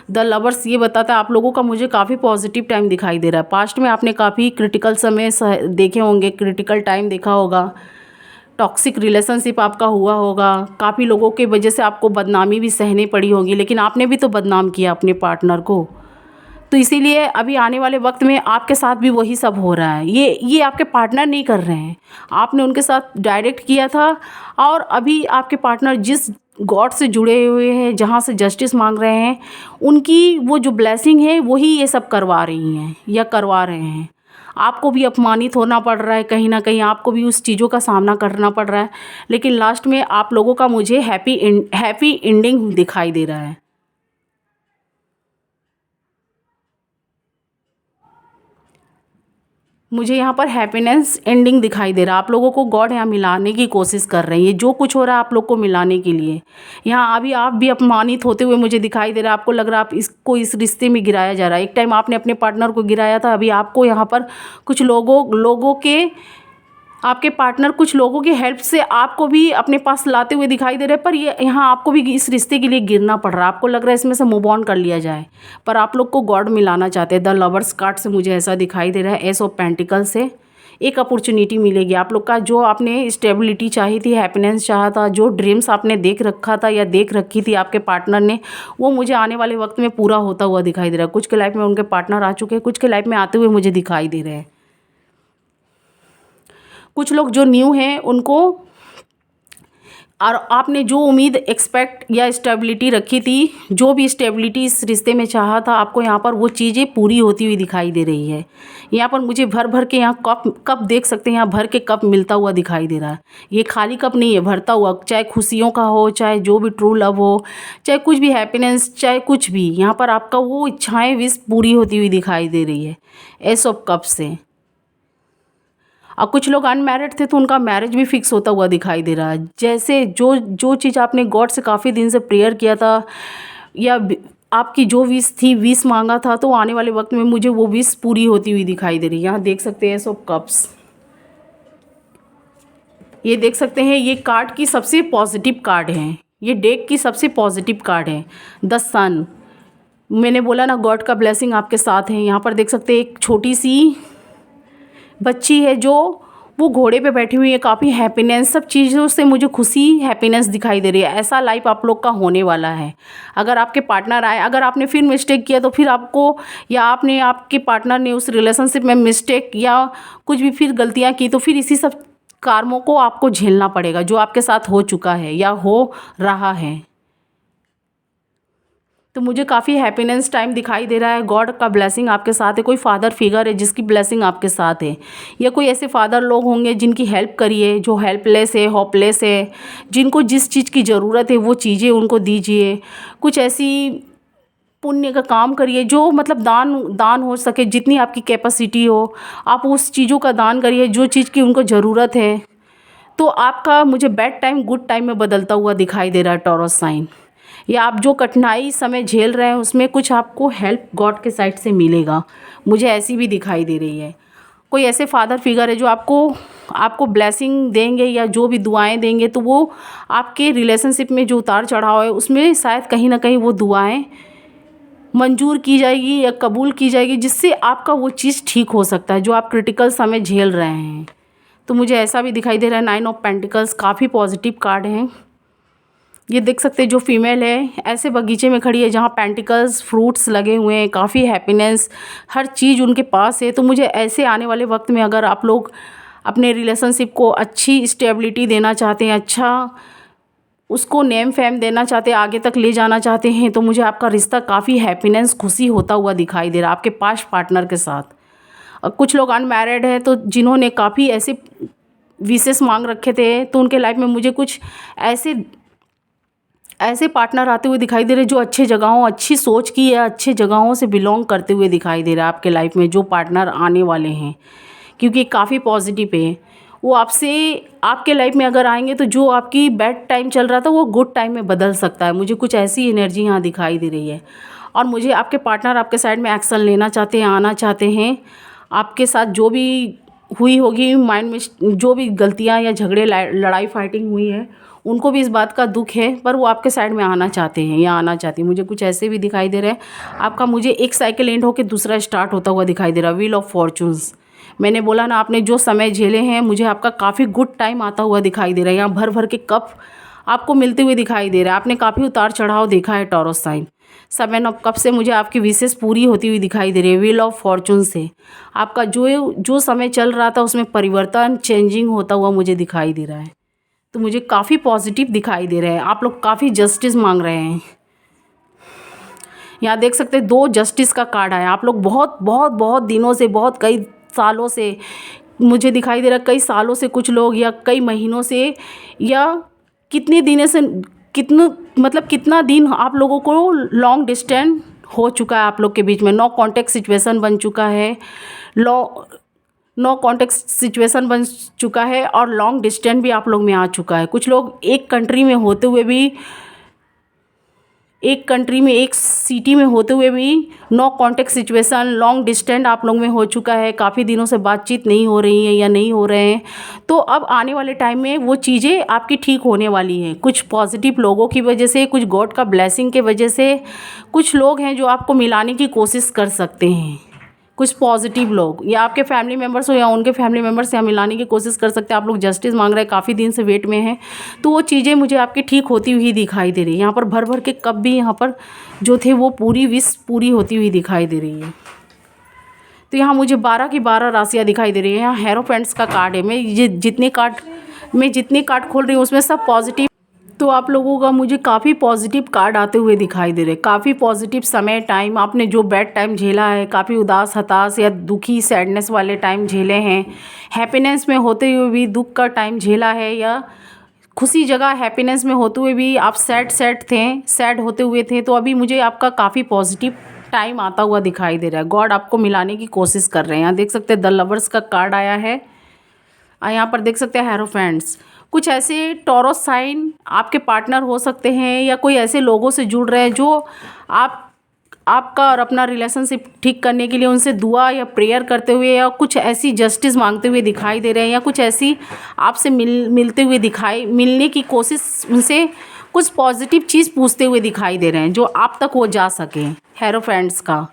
द लवर्स ये बताता है आप लोगों का मुझे काफ़ी पॉजिटिव टाइम दिखाई दे रहा है। पास्ट में आपने काफ़ी क्रिटिकल समय देखे होंगे, क्रिटिकल टाइम देखा होगा, टॉक्सिक रिलेशनशिप आपका हुआ होगा, काफ़ी लोगों की वजह से आपको बदनामी भी सहनी पड़ी होगी, लेकिन आपने भी तो बदनाम किया अपने पार्टनर को। तो इसीलिए अभी आने वाले वक्त में आपके साथ भी वही सब हो रहा है। ये आपके पार्टनर नहीं कर रहे हैं, आपने उनके साथ डायरेक्ट किया था। और अभी आपके पार्टनर जिस गॉड से जुड़े हुए हैं, जहाँ से जस्टिस मांग रहे हैं, उनकी वो जो ब्लेसिंग है वही ये सब करवा रही हैं या करवा रहे हैं। आपको भी अपमानित होना पड़ रहा है, कहीं ना कहीं आपको भी उस चीज़ों का सामना करना पड़ रहा है, लेकिन लास्ट में आप लोगों का मुझे हैप्पी एंडिंग दिखाई दे रहा है। मुझे यहाँ पर हैप्पीनेस एंडिंग दिखाई दे रहा है। आप लोगों को गॉड यहाँ मिलाने की कोशिश कर रहे हैं, ये जो कुछ हो रहा है आप लोग को मिलाने के लिए। यहाँ अभी आप भी अपमानित होते हुए मुझे दिखाई दे रहा है, आपको लग रहा है आप इसको इस रिश्ते में गिराया जा रहा है। एक टाइम आपने अपने पार्टनर को गिराया था, अभी आपको यहाँ पर कुछ लोगों के, आपके पार्टनर कुछ लोगों की हेल्प से आपको भी अपने पास लाते हुए दिखाई दे रहे हैं, पर ये यहाँ आपको भी इस रिश्ते के लिए गिरना पड़ रहा है। आपको लग रहा है इसमें से मूव ऑन कर लिया जाए, पर आप लोग को गॉड मिलाना चाहते हैं। द लवर्स कार्ड से मुझे ऐसा दिखाई दे रहा है। एस ऑफ पेंटिकल से एक अपॉर्चुनिटी मिलेगी आप लोग का, जो आपने स्टेबिलिटी चाही थी, हैप्पीनेस चाहा था, जो ड्रीम्स आपने देख रखा था या देख रखी थी आपके पार्टनर ने, वो मुझे आने वाले वक्त में पूरा होता हुआ दिखाई दे रहा है। कुछ के लाइफ में उनके पार्टनर आ चुके हैं, कुछ के लाइफ में आते हुए मुझे दिखाई दे रहे हैं। कुछ लोग जो न्यू हैं उनको, और आपने जो उम्मीद एक्सपेक्ट या स्टेबिलिटी रखी थी, जो भी स्टेबिलिटी इस रिश्ते में चाहा था, आपको यहाँ पर वो चीज़ें पूरी होती हुई दिखाई दे रही है। यहाँ पर मुझे भर भर के यहाँ कप देख सकते हैं, यहाँ भर के कप मिलता हुआ दिखाई दे रहा है। ये खाली कप नहीं है, भरता हुआ, चाहे खुशियों का हो, चाहे जो भी ट्रू लव हो, चाहे कुछ भी हैप्पीनेस, चाहे कुछ भी, यहाँ पर आपका वो इच्छाएँ विश पूरी होती हुई दिखाई दे रही है एस ऑफ कप से। और कुछ लोग अनमैरिड थे तो उनका मैरिज भी फिक्स होता हुआ दिखाई दे रहा है। जैसे जो चीज़ आपने गॉड से काफ़ी दिन से प्रेयर किया था, या आपकी जो विश थी, विश मांगा था, तो आने वाले वक्त में मुझे वो विश पूरी होती हुई दिखाई दे रही है। यहाँ देख सकते हैं सब कप्स, ये देख सकते हैं, ये कार्ड की सबसे पॉजिटिव कार्ड है, ये डेक की सबसे पॉजिटिव कार्ड है द सन। मैंने बोला ना गॉड का ब्लेसिंग आपके साथ है। यहाँ पर देख सकते हैं एक छोटी सी बच्ची है जो वो घोड़े पे बैठी हुई है, काफ़ी हैप्पीनेस, सब चीज़ों से मुझे खुशी, हैप्पीनेस दिखाई दे रही है। ऐसा लाइफ आप लोग का होने वाला है। अगर आपके पार्टनर आए, अगर आपने फिर मिस्टेक किया तो फिर आपको, या आपने आपके पार्टनर ने उस रिलेशनशिप में मिस्टेक या कुछ भी फिर गलतियाँ की, तो फिर इसी सब कार्मों को आपको झेलना पड़ेगा जो आपके साथ हो चुका है या हो रहा है। तो मुझे काफ़ी हैप्पीनेस टाइम दिखाई दे रहा है। गॉड का ब्लेसिंग आपके साथ है। कोई फादर फिगर है जिसकी ब्लेसिंग आपके साथ है, या कोई ऐसे फादर लोग होंगे जिनकी हेल्प करिए, जो हेल्पलेस है, होपलेस है, जिनको जिस चीज़ की ज़रूरत है वो चीज़ें उनको दीजिए। कुछ ऐसी पुण्य का काम करिए जो मतलब दान हो सके, जितनी आपकी कैपेसिटी हो आप उस चीज़ों का दान करिए जो चीज़ की उनको ज़रूरत है। तो आपका मुझे बैड टाइम गुड टाइम में बदलता हुआ दिखाई दे रहा है टॉरस साइन। या आप जो कठिनाई समय झेल रहे हैं उसमें कुछ आपको हेल्प गॉड के साइड से मिलेगा, मुझे ऐसी भी दिखाई दे रही है। कोई ऐसे फादर फिगर है जो आपको ब्लेसिंग देंगे या जो भी दुआएं देंगे, तो वो आपके रिलेशनशिप में जो उतार चढ़ाव है उसमें शायद कहीं ना कहीं वो दुआएं मंजूर की जाएगी या कबूल की जाएगी, जिससे आपका वो चीज़ ठीक हो सकता है जो आप क्रिटिकल समय झेल रहे हैं। तो मुझे ऐसा भी दिखाई दे रहा है। 9 ऑफ पेंटिकल्स काफ़ी पॉजिटिव कार्ड हैं। ये देख सकते हैं जो फीमेल है ऐसे बगीचे में खड़ी है जहाँ पेंटिकल्स फ्रूट्स लगे हुए हैं, काफ़ी हैप्पीनेस, हर चीज़ उनके पास है। तो मुझे ऐसे आने वाले वक्त में अगर आप लोग अपने रिलेशनशिप को अच्छी स्टेबिलिटी देना चाहते हैं, अच्छा उसको नेम फेम देना चाहते हैं, आगे तक ले जाना चाहते हैं, तो मुझे आपका रिश्ता काफ़ी हैप्पीनेस खुशी होता हुआ दिखाई दे रहा है आपके पास्ट पार्टनर के साथ। और कुछ लोग अनमैरिड हैं तो जिन्होंने काफ़ी ऐसे विशेष मांग रखे थे, तो उनके लाइफ में मुझे कुछ ऐसे पार्टनर आते हुए दिखाई दे रहे जो अच्छे जगहों, अच्छी सोच की या अच्छे जगहों से बिलोंग करते हुए दिखाई दे रहा है आपके लाइफ में जो पार्टनर आने वाले हैं, क्योंकि काफ़ी पॉजिटिव है। वो आपसे आपके लाइफ में अगर आएंगे तो जो आपकी बैड टाइम चल रहा था वो गुड टाइम में बदल सकता है। मुझे कुछ ऐसी एनर्जी यहाँ दिखाई दे रही है। और मुझे आपके पार्टनर आपके साइड में एक्शन लेना चाहते हैं, आना चाहते हैं, आपके साथ जो भी हुई होगी माइंड में, जो भी गलतियाँ या झगड़े लड़ाई फाइटिंग हुई है, उनको भी इस बात का दुख है, पर वो आपके साइड में आना चाहते हैं या आना चाहती है। मुझे कुछ ऐसे भी दिखाई दे रहे हैं। आपका मुझे एक साइकिल एंड होकर दूसरा स्टार्ट होता हुआ दिखाई दे रहा है, व्हील ऑफ फॉर्चून्स। मैंने बोला ना, आपने जो समय झेले हैं, मुझे आपका काफ़ी गुड टाइम आता हुआ दिखाई दे रहा है। यहाँ भर भर के कप आपको मिलते हुए दिखाई दे रहा है। आपने काफ़ी उतार चढ़ाव देखा है टॉरस साइन। 7 ऑफ कप से मुझे आपकी विशेष पूरी होती हुई दिखाई दे रही है। व्हील ऑफ फॉर्चून से आपका जो समय चल रहा था उसमें परिवर्तन, चेंजिंग होता हुआ मुझे दिखाई दे रहा है। तो मुझे काफ़ी पॉजिटिव दिखाई दे रहा है। आप लोग काफ़ी जस्टिस मांग रहे हैं। यहाँ देख सकते हैं 2 जस्टिस का कार्ड आया। आप लोग बहुत बहुत बहुत दिनों से, बहुत कई सालों से मुझे दिखाई दे रहा है, कई सालों से कुछ लोग, या कई महीनों से, या कितने दिनों से, कितना दिन आप लोगों को लॉन्ग डिस्टेंस हो चुका है। आप लोग के बीच में नो कॉन्टेक्ट सिचुएशन बन चुका है। नो कॉन्टेक्ट सिचुएशन बन चुका है और लॉन्ग डिस्टेंस भी आप लोग में आ चुका है। कुछ लोग एक कंट्री में होते हुए भी, एक सिटी में होते हुए भी no contact situation, long distance आप लोग में हो चुका है। काफ़ी दिनों से बातचीत नहीं हो रही है या नहीं हो रहे हैं। तो अब आने वाले टाइम में वो चीज़ें आपकी ठीक होने वाली हैं। कुछ पॉजिटिव लोगों की वजह से, कुछ गॉड का ब्लेसिंग के वजह से कुछ लोग हैं जो आपको मिलाने की कोशिश कर सकते हैं। कुछ पॉजिटिव लोग, या आपके फैमिली मेम्बर्स हो या उनके फैमिली मेम्बर्स, यहाँ मिलाने की कोशिश कर सकते हैं। आप लोग जस्टिस मांग रहे हैं, काफ़ी दिन से वेट में हैं, तो वो चीज़ें मुझे आपकी ठीक होती हुई दिखाई दे रही है। यहाँ पर भर भर के कप भी यहाँ पर जो थे वो पूरी विश पूरी होती हुई दिखाई दे रही है। तो यहाँ मुझे 12 की 12 राशियाँ दिखाई दे रही है। यहाँ हेरोफेंट्स का कार्ड है। मैं जितने कार्ड खोल रही हूँ उसमें सब पॉजिटिव। तो आप लोगों का मुझे काफ़ी पॉजिटिव कार्ड आते हुए दिखाई दे रहे हैं। काफ़ी पॉजिटिव समय, टाइम, आपने जो बैड टाइम झेला है, काफ़ी उदास, हताश या दुखी, सैडनेस वाले टाइम झेले हैं, हैप्पीनेस में होते हुए भी दुख का टाइम झेला है, या खुशी जगह हैप्पीनेस में होते हुए भी आप सैड होते हुए थे। तो अभी मुझे आपका काफ़ी पॉजिटिव टाइम आता हुआ दिखाई दे रहा है। गॉड आपको मिलाने की कोशिश कर रहे हैं। यहाँ देख सकते हैं द लवर्स का कार्ड आया है। यहाँ पर देख सकते हैं हेरोफेंट्स। कुछ ऐसे टॉरस साइन आपके पार्टनर हो सकते हैं, या कोई ऐसे लोगों से जुड़ रहे हैं जो आपका और अपना रिलेशनशिप ठीक करने के लिए उनसे दुआ या प्रेयर करते हुए, या कुछ ऐसी जस्टिस मांगते हुए दिखाई दे रहे हैं, या कुछ ऐसी आपसे मिलते हुए मिलने की कोशिश, उनसे कुछ पॉजिटिव चीज़ पूछते हुए दिखाई दे रहे हैं जो आप तक वो जा सके। हेरोफेंट्स का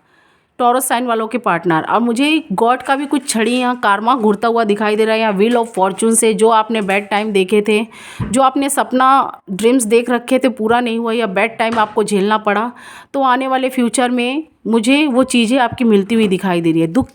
टॉरस साइन वालों के पार्टनर। अब मुझे गॉड का भी कुछ छड़ी यहाँ कारमा घुरता हुआ दिखाई दे रहा है। यहाँ व्हील ऑफ फॉर्चून से जो आपने बैड टाइम देखे थे, जो आपने सपना ड्रीम्स देख रखे थे, पूरा नहीं हुआ या बैड टाइम आपको झेलना पड़ा, तो आने वाले फ्यूचर में मुझे वो चीज़ें आपकी मिलती हुई दिखाई दे रही है। दुख,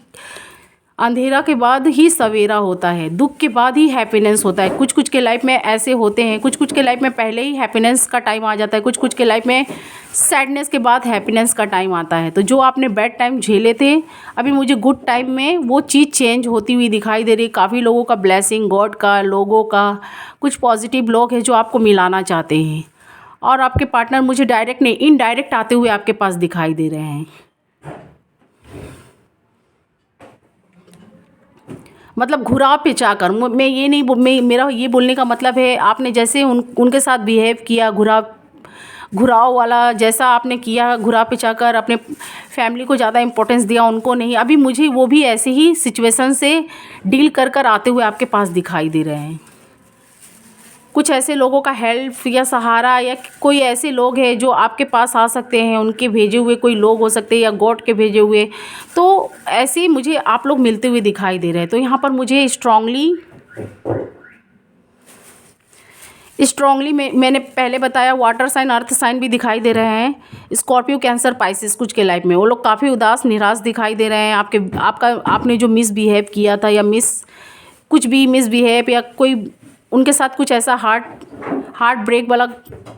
अंधेरा के बाद ही सवेरा होता है, दुख के बाद ही हैप्पीनेस होता है। कुछ कुछ के लाइफ में ऐसे होते हैं, कुछ कुछ के लाइफ में पहले ही हैप्पीनेस का टाइम आ जाता है, कुछ कुछ के लाइफ में सैडनेस के बाद हैप्पीनेस का टाइम आता है। तो जो आपने बैड टाइम झेले थे, अभी मुझे गुड टाइम में वो चीज़ चेंज होती हुई दिखाई दे रही है। काफ़ी लोगों का ब्लेसिंग, गॉड का, लोगों का, कुछ पॉजिटिव लोग हैं जो आपको मिलाना चाहते हैं, और आपके पार्टनर मुझे डायरेक्ट नहीं, इनडायरेक्ट आते हुए आपके पास दिखाई दे रहे हैं। मतलब घुराव पे चाकर, मैं ये नहीं, मेरा ये बोलने का मतलब है, आपने जैसे उनके साथ बिहेव किया, घुराव वाला जैसा आपने किया, घुराव पे चाकर, अपने फैमिली को ज़्यादा इंपॉर्टेंस दिया, उनको नहीं, अभी मुझे वो भी ऐसे ही सिचुएशन से डील कर आते हुए आपके पास दिखाई दे रहे हैं। कुछ ऐसे लोगों का हेल्प या सहारा, या कोई ऐसे लोग हैं जो आपके पास आ सकते हैं, उनके भेजे हुए कोई लोग हो सकते हैं, या गॉड के भेजे हुए, तो ऐसे मुझे आप लोग मिलते हुए दिखाई दे रहे हैं। तो यहाँ पर मुझे स्ट्रांगली मैंने पहले बताया, वाटर साइन, अर्थ साइन भी दिखाई दे रहे हैं। स्कॉर्पियो, कैंसर, पाइसिस, कुछ के लाइफ में वो लोग काफ़ी उदास, निराश दिखाई दे रहे हैं। आपने जो मिसबिहेव किया था, या कुछ भी मिसबिहेव, या कोई उनके साथ कुछ ऐसा हार्ट ब्रेक वाला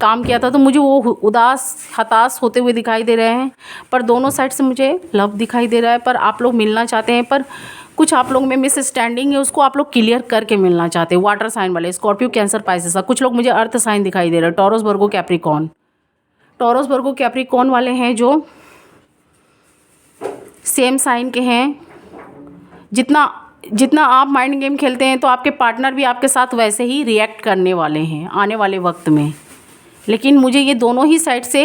काम किया था, तो मुझे वो उदास, हताश होते हुए दिखाई दे रहे हैं। पर दोनों साइड से मुझे लव दिखाई दे रहा है, पर आप लोग मिलना चाहते हैं, पर कुछ आप लोग में मिसअंडरस्टैंडिंग है, उसको आप लोग क्लियर करके मिलना चाहते हैं। वाटर साइन वाले, स्कॉर्पियो, कैंसर, पाइसेस। कुछ लोग मुझे अर्थ साइन दिखाई दे रहे हैं, टॉरस, वर्गो, कैप्रिकॉर्न। टॉरस, वर्गो, कैप्रिकॉर्न वाले हैं जो सेम साइन के हैं। जितना आप माइंड गेम खेलते हैं, तो आपके पार्टनर भी आपके साथ वैसे ही रिएक्ट करने वाले हैं आने वाले वक्त में। लेकिन मुझे ये दोनों ही साइड से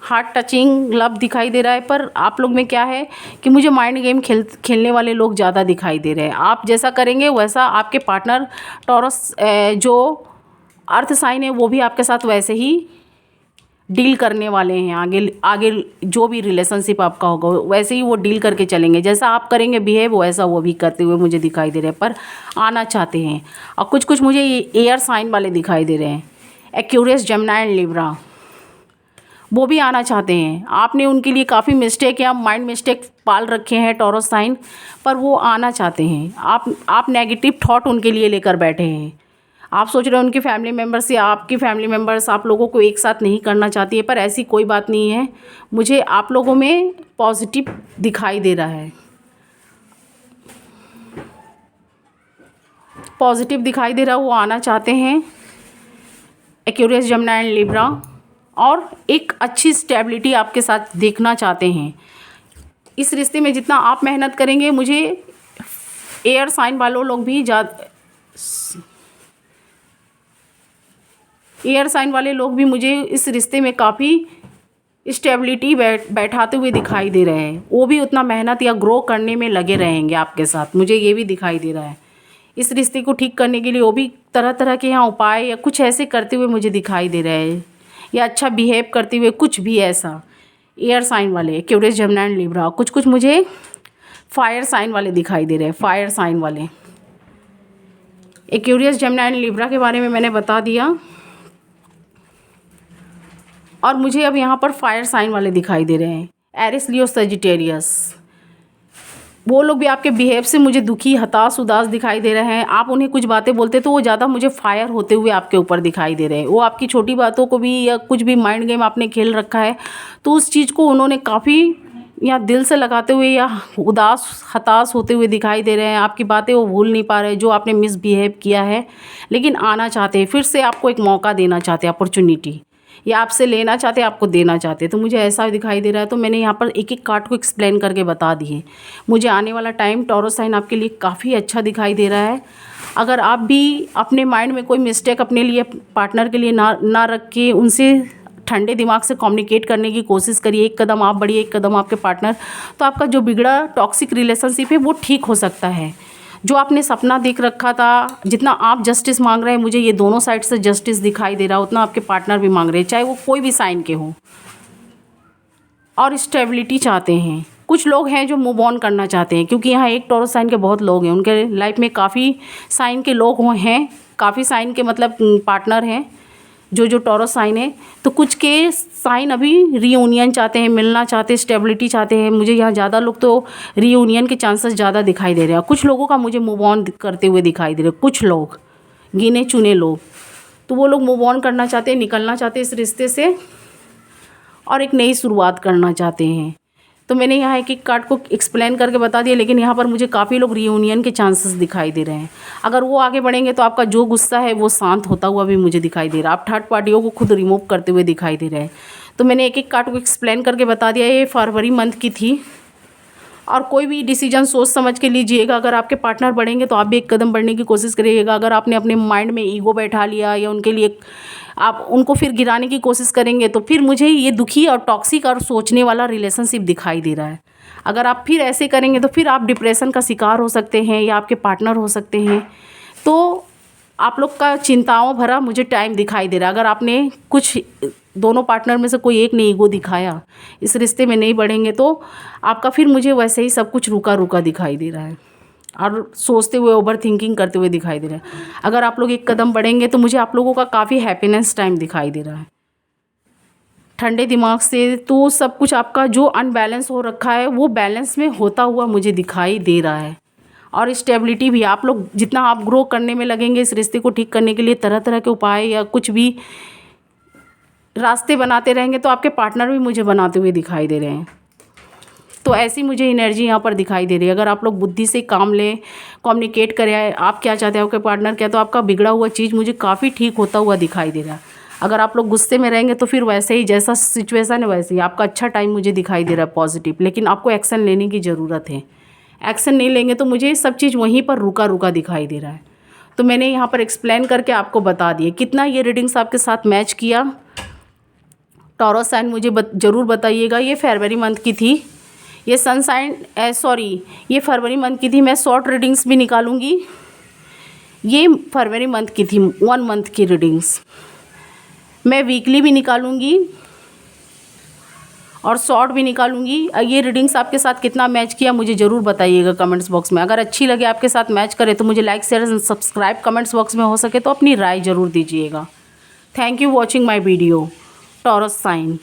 हार्ट टचिंग लव दिखाई दे रहा है, पर आप लोग में क्या है कि मुझे माइंड गेम खेलने वाले लोग ज़्यादा दिखाई दे रहे हैं। आप जैसा करेंगे वैसा आपके पार्टनर टॉरस जो अर्थ साइन है वो भी आपके साथ वैसे ही डील करने वाले हैं। आगे आगे जो भी रिलेशनशिप आपका होगा वैसे ही वो डील करके चलेंगे। जैसा आप करेंगे बिहेव वैसा वो भी करते हुए मुझे दिखाई दे रहे हैं, पर आना चाहते हैं। और कुछ कुछ मुझे एयर साइन वाले दिखाई दे रहे हैं, एक्वेरियस, जेमिनी एंड लिब्रा, वो भी आना चाहते हैं। आपने उनके लिए काफ़ी मिस्टेक या माइंड मिस्टेक पाल रखे हैं टॉरस साइन, पर वो आना चाहते हैं। आप नेगेटिव थॉट उनके लिए लेकर बैठे हैं। आप सोच रहे हो उनकी फैमिली मेम्बर्स या आपकी फैमिली मेम्बर्स आप लोगों को एक साथ नहीं करना चाहती है, पर ऐसी कोई बात नहीं है। मुझे आप लोगों में पॉजिटिव दिखाई दे रहा है, पॉजिटिव दिखाई दे रहा है। वो आना चाहते हैं, एक्वेरियस, जेमिनी एंड लिब्रा, और एक अच्छी स्टेबिलिटी आपके साथ देखना चाहते हैं। इस रिश्ते में जितना आप मेहनत करेंगे, मुझे एयर साइन वालों लोग भी एयर साइन वाले लोग भी मुझे इस रिश्ते में काफ़ी स्टेबिलिटी बैठाते हुए दिखाई दे रहे हैं। वो भी उतना मेहनत या ग्रो करने में लगे रहेंगे आपके साथ, मुझे ये भी दिखाई दे रहा है। इस रिश्ते को ठीक करने के लिए वो भी तरह तरह के यहाँ उपाय या कुछ ऐसे करते हुए मुझे दिखाई दे रहे हैं, या अच्छा बिहेव करते हुए, कुछ भी ऐसा। एयर साइन वाले, एक्वेरियस, जेमिनी एंड लिब्रा। कुछ कुछ मुझे फायर साइन वाले दिखाई दे रहे हैं, फायर साइन वाले। एक्वेरियस, जेमिनी एंड लिब्रा के बारे में मैंने बता दिया, और मुझे अब यहाँ पर फायर साइन वाले दिखाई दे रहे हैं, एरिस, लियो, सजिटेरियस। वो लोग भी आपके बिहेव से मुझे दुखी, हताश, उदास दिखाई दे रहे हैं। आप उन्हें कुछ बातें बोलते तो वो ज़्यादा मुझे फायर होते हुए आपके ऊपर दिखाई दे रहे हैं। वो आपकी छोटी बातों को भी, या कुछ भी माइंड गेम आपने खेल रखा है तो उस चीज़ को उन्होंने काफ़ी या दिल से लगाते हुए या उदास, हताश होते हुए दिखाई दे रहे हैं। आपकी बातें वो भूल नहीं पा रहे जो आपने मिसबिहेव किया है, लेकिन आना चाहते हैं, फिर से आपको एक मौका देना चाहते हैं, अपॉर्चुनिटी, या आपसे लेना चाहते हैं, आपको देना चाहते हैं। तो मुझे ऐसा दिखाई दे रहा है। तो मैंने यहाँ पर एक एक कार्ड को एक्सप्लेन करके बता दिए। मुझे आने वाला टाइम टॉरस साइन आपके लिए काफ़ी अच्छा दिखाई दे रहा है। अगर आप भी अपने माइंड में कोई मिस्टेक अपने लिए, पार्टनर के लिए ना रख के उनसे ठंडे दिमाग से कम्युनिकेट करने की कोशिश करिए। एक कदम आप बढ़िए, एक कदम आपके पार्टनर, तो आपका जो बिगड़ा टॉक्सिक रिलेशनशिप है वो ठीक हो सकता है। जो आपने सपना देख रखा था, जितना आप जस्टिस मांग रहे हैं, मुझे ये दोनों साइड से जस्टिस दिखाई दे रहा है, उतना आपके पार्टनर भी मांग रहे हैं, चाहे वो कोई भी साइन के हों, और स्टेबिलिटी चाहते हैं। कुछ लोग हैं जो मूव ऑन करना चाहते हैं, क्योंकि यहाँ एक टॉरस साइन के बहुत लोग हैं, उनके लाइफ में काफ़ी साइन के लोग हैं, काफ़ी साइन के मतलब पार्टनर हैं जो टॉरस साइन है। तो कुछ के साइन अभी रीयूनियन चाहते हैं, मिलना चाहते हैं, स्टेबिलिटी चाहते हैं। मुझे यहाँ ज़्यादा लोग तो रीयूनियन के चांसेस ज़्यादा दिखाई दे रहे हैं। कुछ लोगों का मुझे मूव ऑन करते हुए दिखाई दे रहे हैं, कुछ लोग, गिने चुने लोग। तो वो लोग मूव ऑन करना चाहते हैं, निकलना चाहते हैं इस रिश्ते से, और एक नई शुरुआत करना चाहते हैं। तो मैंने यहाँ एक एक कार्ड को एक्सप्लेन करके बता दिया, लेकिन यहाँ पर मुझे काफ़ी लोग रीयूनियन के चांसेस दिखाई दे रहे हैं। अगर वो आगे बढ़ेंगे तो आपका जो गुस्सा है वो शांत होता हुआ भी मुझे दिखाई दे रहा है। आप थर्ड पार्टियों को खुद रिमूव करते हुए दिखाई दे रहे हैं। तो मैंने एक एक कार्ड को एक्सप्लेन करके बता दिया। ये फरवरी मंथ की थी, और कोई भी डिसीजन सोच समझ के लीजिएगा। अगर आपके पार्टनर बढ़ेंगे तो आप भी एक कदम बढ़ने की कोशिश करिएगा। अगर आपने अपने माइंड में ईगो बैठा लिया, या उनके लिए आप उनको फिर गिराने की कोशिश करेंगे, तो फिर मुझे ये दुखी और टॉक्सिक और सोचने वाला रिलेशनशिप दिखाई दे रहा है। अगर आप फिर ऐसे करेंगे तो फिर आप डिप्रेशन का शिकार हो सकते हैं, या आपके पार्टनर हो सकते हैं। तो आप लोग का चिंताओं भरा मुझे टाइम दिखाई दे रहा है। अगर आपने कुछ, दोनों पार्टनर में से कोई एक ने ईगो दिखाया, इस रिश्ते में नहीं बढ़ेंगे, तो आपका फिर मुझे वैसे ही सब कुछ रुका रुका दिखाई दे रहा है, और सोचते हुए, ओवर थिंकिंग करते हुए दिखाई दे रहा है। अगर आप लोग एक कदम बढ़ेंगे तो मुझे आप लोगों का काफ़ी हैप्पीनेस टाइम दिखाई दे रहा है, ठंडे दिमाग से। तो सब कुछ आपका जो अनबैलेंस हो रखा है वो बैलेंस में होता हुआ मुझे दिखाई दे रहा है। और स्टेबिलिटी भी, आप लोग जितना आप ग्रो करने में लगेंगे इस रिश्ते को ठीक करने के लिए, तरह तरह के उपाय या कुछ भी रास्ते बनाते रहेंगे, तो आपके पार्टनर भी मुझे बनाते हुए दिखाई दे रहे हैं। तो ऐसी मुझे एनर्जी यहाँ पर दिखाई दे रही है। अगर आप लोग बुद्धि से काम लें, कम्युनिकेट करें, आप क्या चाहते हैं, आपके पार्टनर क्या, तो आपका बिगड़ा हुआ चीज़ मुझे काफ़ी ठीक होता हुआ दिखाई दे रहा है। अगर आप लोग गुस्से में रहेंगे तो फिर वैसे ही, जैसा सिचुएशन है वैसे ही आपका अच्छा टाइम मुझे दिखाई दे रहा है पॉजिटिव। लेकिन आपको एक्शन लेने की ज़रूरत है। एक्शन नहीं लेंगे तो मुझे सब चीज़ वहीं पर रुका रुका दिखाई दे रहा है। तो मैंने यहाँ पर एक्सप्लेन करके आपको बता दिए। कितना ये रीडिंग्स आपके साथ मैच किया, टॉरस साइन मुझे ज़रूर बताइएगा। ये फरवरी मंथ की थी, ये सन साइन ये फरवरी मंथ की थी। मैं शॉर्ट रीडिंग्स भी निकालूंगी। ये फरवरी मंथ की थी, 1 मंथ की रीडिंग्स। मैं वीकली भी निकालूंगी और शॉर्ट भी निकालूंगी। ये रीडिंग्स आपके साथ कितना मैच किया मुझे ज़रूर बताइएगा कमेंट्स बॉक्स में। अगर अच्छी लगे, आपके साथ मैच करे, तो मुझे like share and subscribe comments box में हो सके तो अपनी राय ज़रूर दीजिएगा। Thank you watching my video Taurus sign.